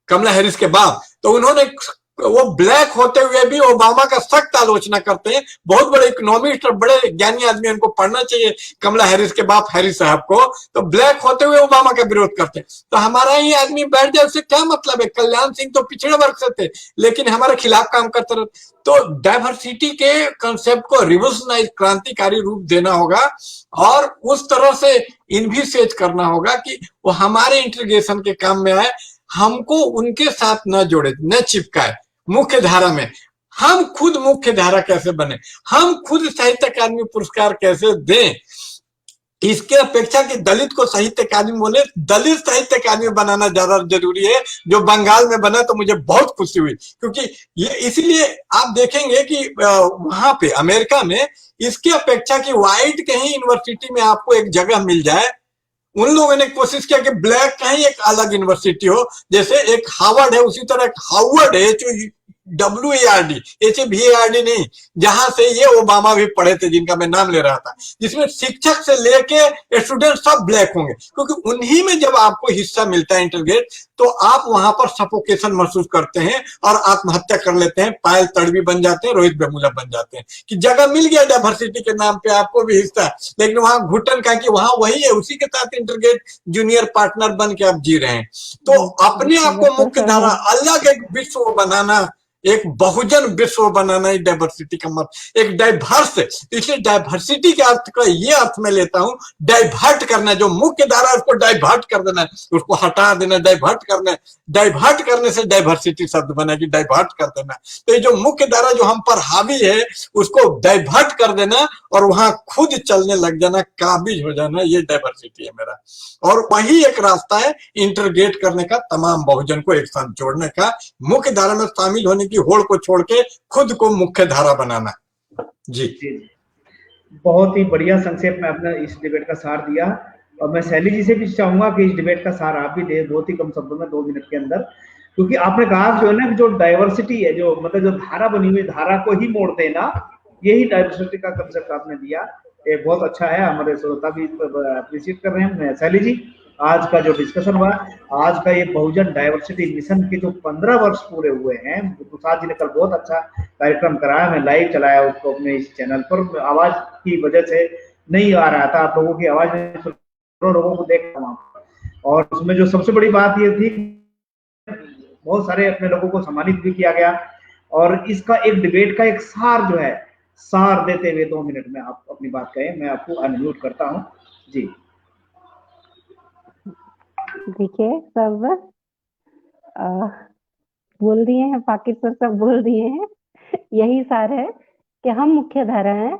Speaker 2: कमला हैरिस के बाप, तो उन्होंने, वो ब्लैक होते हुए भी ओबामा का सख्त आलोचना करते हैं। बहुत बड़े इकोनॉमिस्ट और बड़े ज्ञानी आदमी, उनको पढ़ना चाहिए कमला हैरिस के बाप हैरिस साहब को। तो ब्लैक होते हुए ओबामा का विरोध करते हैं। तो हमारा ही आदमी बैठ जाए, उससे क्या मतलब है? कल्याण सिंह तो पिछड़े वर्ग से थे, लेकिन हमारे खिलाफ काम करते रहते। तो डाइवर्सिटी के कंसेप्ट को रिवोल्यूशनाइज, क्रांतिकारी रूप देना होगा, और उस तरह से इन्विसेज करना होगा कि वो हमारे इंटीग्रेशन के काम में आए, हमको उनके साथ न जोड़े, न चिपकाए मुख्य धारा में। हम खुद मुख्य धारा कैसे बने, हम खुद साहित्य अकादमी पुरस्कार कैसे दें, इसके अपेक्षा कि दलित को साहित्य अकादमी बोले, दलित साहित्य अकादमी बनाना ज्यादा जरूरी है। जो बंगाल में बना तो मुझे बहुत खुशी हुई, क्योंकि ये इसीलिए आप देखेंगे कि वहां पे अमेरिका में इसकी अपेक्षा कि व्हाइट कहीं यूनिवर्सिटी में आपको एक जगह मिल जाए, उन लोगों ने कोशिश किया कि ब्लैक कहीं एक अलग यूनिवर्सिटी हो। जैसे एक हार्वर्ड है, उसी तरह एक हार्वर्ड है, WARD, HAVARD नहीं, जहां से ये ओबामा भी पढ़े थे, जिनका मैं नाम ले रहा था, जिसमें शिक्षक से लेके स्टूडेंट सब ब्लैक होंगे, क्योंकि उन्हीं में जब आपको हिस्सा मिलता है इंटीग्रेट, तो आप वहां पर सफोकेशन महसूस करते हैं और आत्महत्या कर लेते हैं, पायल तड़वी बन जाते हैं, रोहित वेमुला बन जाते हैं कि जगह मिल गया डाइवर्सिटी के नाम पे आपको भी हिस्सा, लेकिन वहां घुटन का कि वहां वही है, उसी के साथ इंटीग्रेट जूनियर पार्टनर बन के आप जी रहे हैं। तो अपने आप को मुख्य धारा, अलग एक विश्व बनाना, एक बहुजन विश्व बनाना, डाइवर्सिटी का मतलब एक डाइवर्स। इसलिए डाइवर्सिटी के अर्थ का ये अर्थ मैं लेता हूं, डाइवर्ट करना, जो मुख्य धारा उसको डाइवर्ट कर देना, उसको हटा देना, डाइवर्ट करना। डाइवर्ट करने से डाइवर्सिटी शब्द बना कि डाइवर्ट कर देना। तो ये जो मुख्य धारा जो हम पर हावी है, उसको डाइवर्ट कर देना और वहां खुद चलने लग जाना, काबिज हो जाना, ये डाइवर्सिटी है मेरा। और वही एक रास्ता है इंटरग्रेट करने का, तमाम बहुजन को एक साथ जोड़ने का, मुख्य धारा में शामिल होने की होड़ को छोड़ के खुद को मुख्य धारा बनाना। जी,
Speaker 1: बहुत ही बढ़िया संक्षेप में आपने इस डिबेट का सार दिया, और मैं शैली जी से भी चाहूंगा कि इस डिबेट का सार आप भी दे, बहुत ही कम शब्दों में, 2 मिनट के अंदर। क्योंकि आपने कहा जो है ना, जो डाइवर्सिटी है, जो मतलब जो धारा बनी हुई, धारा को ही मोड़ देना, यही डाइवर्सिटी का कंसेप्ट आपने दिया। ये बहुत अच्छा है, हमारे श्रोता भी अप्रिशिएट कर रहे हैं। शैली जी, आज का जो डिस्कशन हुआ, आज का ये बहुजन डाइवर्सिटी मिशन के जो 15 वर्ष पूरे हुए हैं, तुषार जी ने कल बहुत अच्छा कार्यक्रम कराया, मैं लाइव चलाया उसको अपने इस चैनल पर। आवाज की वजह से नहीं आ रहा था, आप लोगों की आवाज में लोगों को देख रहा हूं, और उसमें जो सबसे बड़ी बात ये थी, बहुत सारे अपने लोगों को सम्मानित भी किया गया। और इसका एक डिबेट का एक सार जो है, सार देते हुए 2 मिनट में आप अपनी बात कहें, मैं आपको अनम्यूट करता हूं जी।
Speaker 3: देखिए, सब बोल दिए हैं, पाकिट सर सब बोल दिए हैं। यही सार है कि हम मुख्य धारा हैं,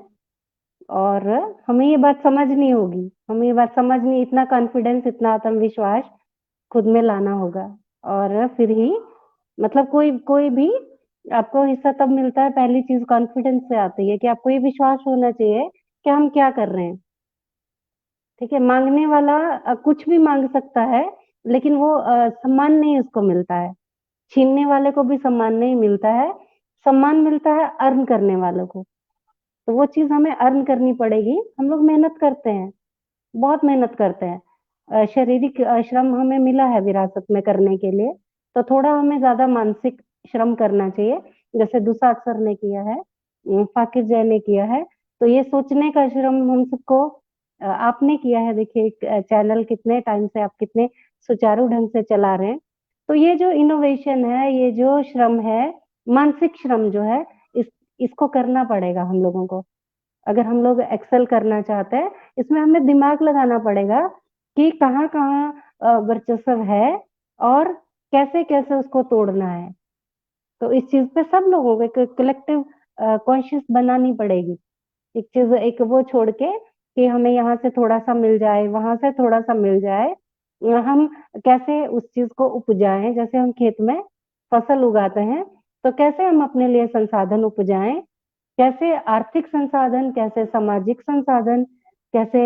Speaker 3: और हमें ये बात समझनी होगी, हमें ये बात समझनी, इतना कॉन्फिडेंस, इतना आत्मविश्वास खुद में लाना होगा। और फिर ही मतलब कोई भी आपको हिस्सा तब मिलता है, पहली चीज़ कॉन्फिडेंस से आती है कि आपको ये विश्वास होना चाहिए कि हम क्या कर रहे हैं। ठीक है? माँगने वाला कुछ भी माँग सकता है, लेकिन वो सम्मान नहीं उसको मिलता है। छीनने वाले को भी सम्मान नहीं मिलता है, सम्मान मिलता है अर्न करने वालों को। तो वो चीज़ हमें अर्न करनी पड़ेगी। हम लोग मेहनत करते हैं, बहुत मेहनत करते हैं। शारीरिक श्रम हमें मिला है विरासत में करने के लिए, तो थोड़ा हमें ज़्यादा मानसिक श्रम करना चाहिए। जैसे दुसाध सर ने किया है, फ़ाकिर जय ने किया है, तो ये सोचने का श्रम हम सबको आपने किया है। देखिए एक चैनल कितने टाइम से आप कितने सुचारू ढंग से चला रहे हैं। तो ये जो इनोवेशन है, ये जो श्रम है, मानसिक श्रम जो है, इसको करना पड़ेगा हम लोगों को। अगर हम लोग एक्सेल करना चाहते हैं, इसमें हमें दिमाग लगाना पड़ेगा कि कहाँ-कहाँ वर्चस्व है और कैसे-कैसे उसको तोड़ना है। तो इस चीज़ पे सब लोगों को एक कलेक्टिव कॉन्शियस बनानी पड़ेगी। एक चीज़ एक वो छोड़ के कि हमें यहाँ से थोड़ा-सा मिल जाए, वहाँ से थोड़ा-सा मिल जाए। हम कैसे उस चीज़ को उपजाएँ, जैसे हम खेत में फसल उगाते हैं, तो कैसे हम अपने लिए संसाधन उपजाएँ, कैसे आर्थिक संसाधन, कैसे सामाजिक संसाधन, कैसे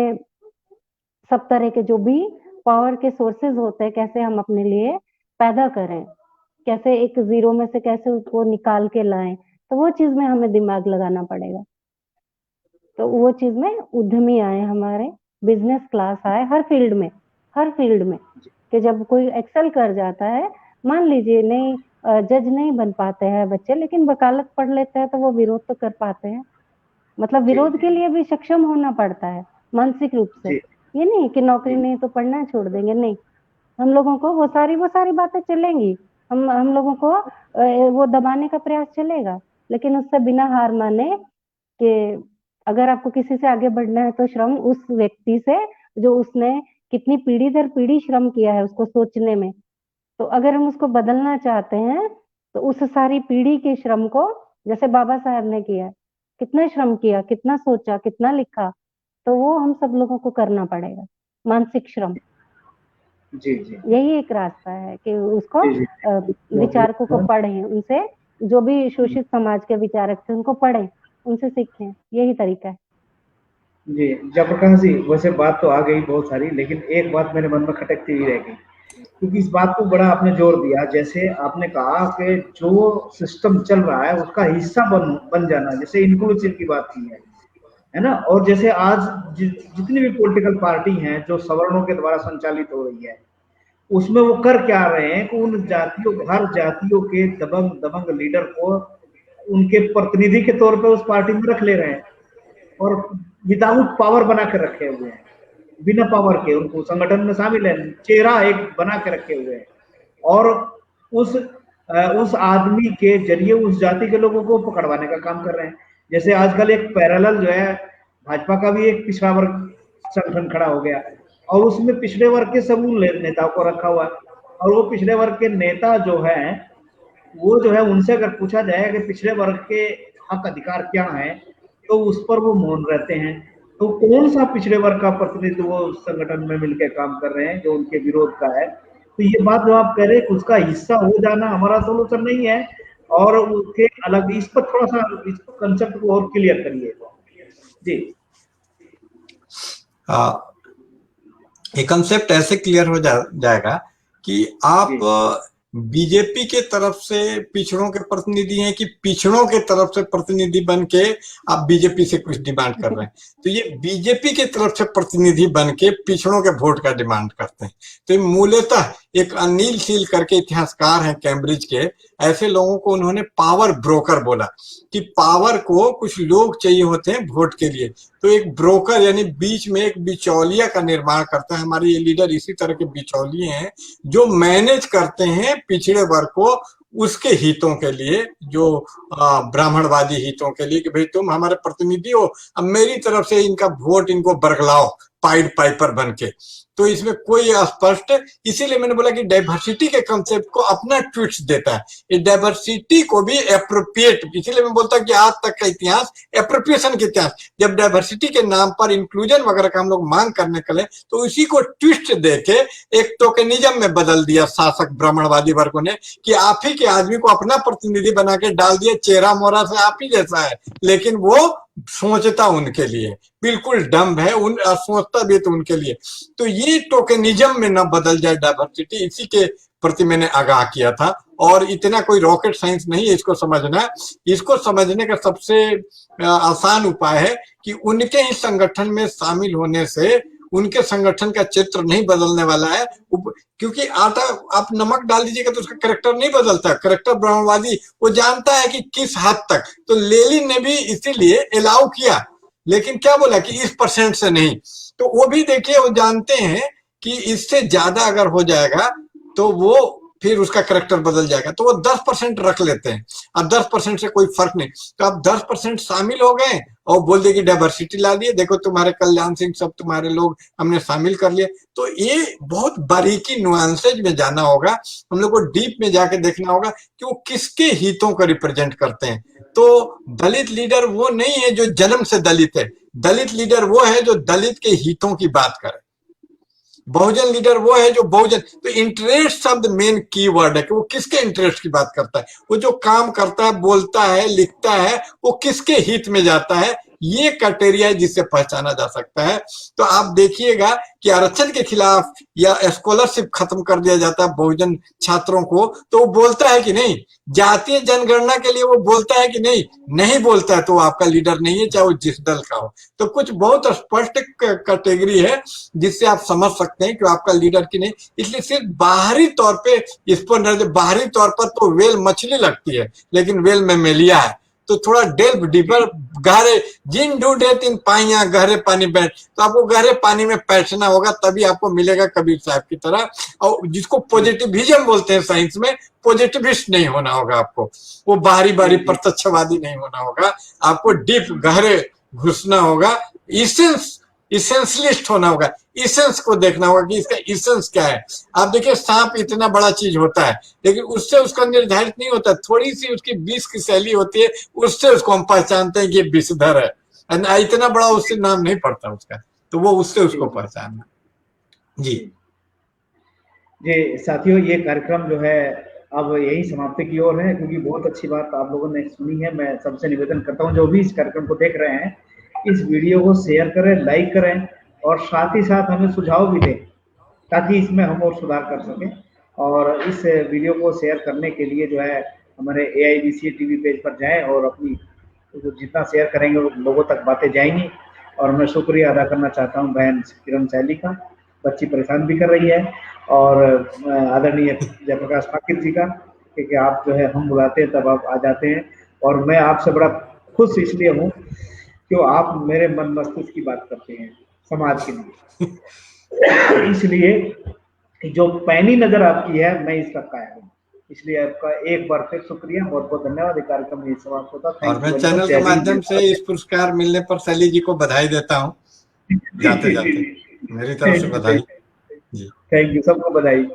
Speaker 3: सब तरह के जो भी पावर के सोर्सेज़ होते हैं, कैसे हम अपने लिए पैदा करें, कैसे एक ज़ीरो में से कैसे उसको निकाल के लाएँ, तो वो चीज़ में हमें दिमाग लगाना पड़ेगा। तो वो चीज़ में उद्यमी आए हमारे, बिज़नेस क्लास आए हर फ़ील्ड में, कि जब कोई एक्सेल कर जाता है, मान लीजिए नहीं जज नहीं बन पाते हैं बच्चे, लेकिन वकालत पढ़ लेते हैं, तो वो विरोध तो कर पाते हैं। मतलब
Speaker 1: जी,
Speaker 3: विरोध के
Speaker 1: जी,
Speaker 3: लिए भी सक्षम होना पड़ता है, मानसिक रूप से।
Speaker 1: जी,
Speaker 3: ये नहीं कि नौकरी
Speaker 1: जी,
Speaker 3: नहीं तो पढ़ना छोड़ देंगे, नहीं। हम लोगों को वो सारी बातें चलेंगी। हम लोगों को वो दबाने का प्रयास चलेगा, लेकिन उससे बिना हार माने कि अगर आपको किसी से आगे बढ़ना है तो श्रम उस व्यक्ति से जो उसने कितनी पीढ़ी दर पीढ़ी श्रम किया है उसको सोचने में। तो अगर हम उसको बदलना चाहते हैं, तो उस सारी पीढ़ी के श्रम को जैसे बाबा साहब ने किया, कितना श्रम किया, कितना सोचा, कितना लिखा, तो वो हम सब लोगों को करना पड़ेगा, मानसिक श्रम।
Speaker 1: जी, जी,
Speaker 3: यही एक रास्ता है कि उसको
Speaker 1: जी, जी, बहुत ही
Speaker 3: विचारकों को पढ़ें, उनसे जो भी शोषित समाज के विचारक थे उनको पढ़ें, उनसे सीखें, यही तरीका है।
Speaker 1: जी, जयप्रकाश जी, वैसे बात तो आ गई बहुत सारी, लेकिन एक बात मेरे मन में खटकती हुई रह गई, क्योंकि इस बात को बड़ा आपने जोर दिया। जैसे आपने कहा कि जो सिस्टम चल रहा है, उसका हिस्सा बन जाना, जैसे इंक्लूसिव की बात की है ना? और जैसे आज जितनी भी पॉलिटिकल पार्टी हैं, जो सवर्णों के द्वारा संचालित हो रही है, उसमें वो कर क्या रहे हैं कि उन जातियों, हर जातियों के दबंग दबंग लीडर को उनके प्रतिनिधि के तौर पे उस पार्टी में रख ले रहे हैं, और विदाउट पावर बना के रखे हुए हैं, बिना पावर के उनको संगठन में शामिल है, चेहरा एक बना के रखे हुए हैं, और उस उस आदमी के जरिए उस जाति के लोगों को पकड़वाने का काम कर रहे हैं। जैसे आजकल एक पैरेलल जो है, भाजपा का भी एक पिछड़ा वर्ग संगठन खड़ा हो गया, और उसमें पिछड़े वर्ग के सब नेताओं को रखा हुआ है, और वो पिछड़े वर्ग के नेता जो है, वो जो है उनसे अगर पूछा जाए कि पिछड़े वर्ग के हक अधिकार क्या है, तो उस पर वो मौन रहते हैं। तो कौन सा पिछड़े वर्ग का प्रतिनिधित्व वो संगठन में मिलकर काम कर रहे हैं जो उनके विरोध का है? तो ये बात जो आप कह रहे हैं, उसका हिस्सा हो जाना हमारा सोल्यूशन नहीं है, और उसके अलग इस पर थोड़ा सा इस कंसेप्ट को और क्लियर करिए जी।
Speaker 2: ये कंसेप्ट ऐसे क्लियर हो जाएगा कि आप बीजेपी के तरफ से पिछड़ों के प्रतिनिधि हैं कि पिछड़ों के तरफ से प्रतिनिधि बन के आप बीजेपी से कुछ डिमांड कर रहे हैं। तो ये बीजेपी के तरफ से प्रतिनिधि बन के पिछड़ों के वोट का डिमांड करते हैं। तो मूलतः एक अनिल शील करके इतिहासकार हैं कैम्ब्रिज के, ऐसे लोगों को उन्होंने पावर ब्रोकर बोला कि पावर को कुछ लोग चाहिए होते हैं वोट के लिए, तो एक ब्रोकर यानी बीच में एक बिचौलिया का निर्माण करता है। हमारे ये लीडर इसी तरह के बिचौलिए हैं जो मैनेज करते हैं पिछड़े वर्ग को उसके हितों के लिए, जो ब्राह्मणवादी हितों के लिए कि भाई तुम हमारे प्रतिनिधि हो, अब मेरी तरफ से इनका वोट इनको बरगलाओ पाइड पाइपर बन के। तो इसमें कोई स्पष्ट, इसीलिए मैंने बोला कि डाइवर्सिटी के कंसेप्ट को अपना ट्विस्ट देता है, ये डाइवर्सिटी को भी एप्रोप्रिएट, इसीलिए मैं बोलता हूँ कि आज तक का इतिहास एप्रोप्रिएशन के इतिहास, जब डाइवर्सिटी के नाम पर इंक्लूजन वगैरह का हम लोग मांग करने के लिए तो इसी को ट्विस्ट देके एक टोकनिज्म में बदल दिया शासक ब्राह्मणवादी वर्गों ने, कि आप ही के आदमी को अपना प्रतिनिधि बना के डाल दिया, चेहरा मोहरा से आप ही जैसा है, लेकिन वो सोचता उनके लिए, बिल्कुल डम्ब है, उन सोचता भी तो उनके लिए। तो ये टोकनिज्म में न बदल जाए डाइवर्सिटी, इसी के प्रति मैंने आगाह किया था। और इतना कोई रॉकेट साइंस नहीं है इसको समझना। इसको समझने का सबसे आसान उपाय है कि उनके ही संगठन में शामिल होने से उनके संगठन का चित्र नहीं बदलने वाला है, क्योंकि आटा आप नमक डाल दीजिएगा तो उसका करेक्टर नहीं बदलता। करेक्टर ब्राह्मणवादी वो जानता है कि किस हद तक, तो लेनिन ने भी इसीलिए अलाउ किया, लेकिन क्या बोला कि इस परसेंट से नहीं। तो वो भी देखिए, वो जानते हैं कि इससे ज्यादा अगर हो जाएगा तो वो फिर उसका करेक्टर बदल जाएगा, तो वो 10% रख लेते हैं। अब 10% से कोई फर्क नहीं, तो अब 10% शामिल हो गए और बोल दे कि डाइवर्सिटी ला दिए, देखो तुम्हारे कल्याण सिंह सब तुम्हारे लोग हमने शामिल कर लिए। तो ये बहुत बारीकी नुआंसेज में जाना होगा, हम लोग को डीप में जाके देखना होगा कि वो किसके हितों को रिप्रेजेंट करते हैं। तो दलित लीडर वो नहीं है जो जन्म से दलित है, दलित लीडर वो है जो दलित के हितों की बात करे। बहुजन लीडर वो है जो बहुजन, तो इंटरेस्ट शब्द मेन कीवर्ड है कि वो किसके इंटरेस्ट की बात करता है, वो जो काम करता है, बोलता है, लिखता है, वो किसके हित में जाता है, ये क्राइटेरिया है जिससे पहचाना जा सकता है। तो आप देखिएगा कि आरक्षण के खिलाफ या स्कॉलरशिप खत्म कर दिया जाता है बहुजन छात्रों को, तो वो बोलता है कि नहीं, जातीय जनगणना के लिए वो बोलता है कि नहीं, नहीं बोलता है तो आपका लीडर नहीं है, चाहे वो जिस दल का हो। तो कुछ बहुत स्पष्ट कैटेगरी है जिससे आप समझ सकते हैं कि आपका लीडर की नहीं। इसलिए सिर्फ बाहरी तौर पे इस पर, बाहरी तौर पर तो वेल मछली लगती है लेकिन वेल में मेलिया है, तो थोड़ा डेल्व डीपर, गहरे जिन ढूंढे तीन पाइया गहरे पानी बैठ, तो आपको गहरे पानी में बैठना होगा, तभी आपको मिलेगा कबीर साहब की तरह। और जिसको पॉजिटिविज्म बोलते हैं साइंस में, पॉजिटिविस्ट नहीं होना होगा आपको, वो बाहरी बाहरी प्रत्यक्षवादी नहीं होना होगा, आपको डीप गहरे घुसना होगा, इसेंसलिस्ट होना होगा, इसेंस को देखना होगा कि इसका इसेंस क्या है। आप देखिए सांप इतना बड़ा चीज होता है लेकिन उससे उसका निर्धारित नहीं होता, थोड़ी सी उसकी विष की शैली होती है, उससे उसको हम पहचानते हैं कि ये विषधर है, इतना बड़ा उससे नाम नहीं पड़ता उसका, तो वो उससे उसको पहचानना। जी
Speaker 1: जी साथियों, ये कार्यक्रम जो है अब यही समाप्ति की ओर है, क्योंकि बहुत अच्छी बात आप लोगों ने सुनी है। मैं सबसे निवेदन करता हूँ जो भी इस कार्यक्रम को देख रहे हैं, इस वीडियो को शेयर करें, लाइक करें और साथ ही साथ हमें सुझाव भी दें ताकि इसमें हम और सुधार कर सकें। और इस वीडियो को शेयर करने के लिए जो है हमारे AIBC TV पेज पर जाएं और अपनी जितना शेयर करेंगे वो लोगों तक बातें जाएंगी। और मैं शुक्रिया अदा करना चाहता हूं बहन किरण सैली का, बच्ची परेशान भी कर रही है, और आदरणीय जयप्रकाश ठाकुर जी का, क्योंकि आप जो है हम बुलाते हैं तब आप आ जाते हैं। और मैं आपसे बड़ा खुश इसलिए हूँ क्यों आप मेरे मन मस्तिष्क की बात करते हैं समाज के लिए, इसलिए जो पैनी नजर आपकी है मैं इसका कायल हूँ। इसलिए आपका एक बार फिर शुक्रिया, बहुत बहुत धन्यवाद। कार्यक्रम ये समाप्त होता है।
Speaker 2: और मैं चैनल के माध्यम से इस पुरस्कार मिलने पर सैली जी को बधाई देता हूँ, जाते जाते मेरी तरफ से बधाई। जी
Speaker 1: थैंक यू, सबको बधाई।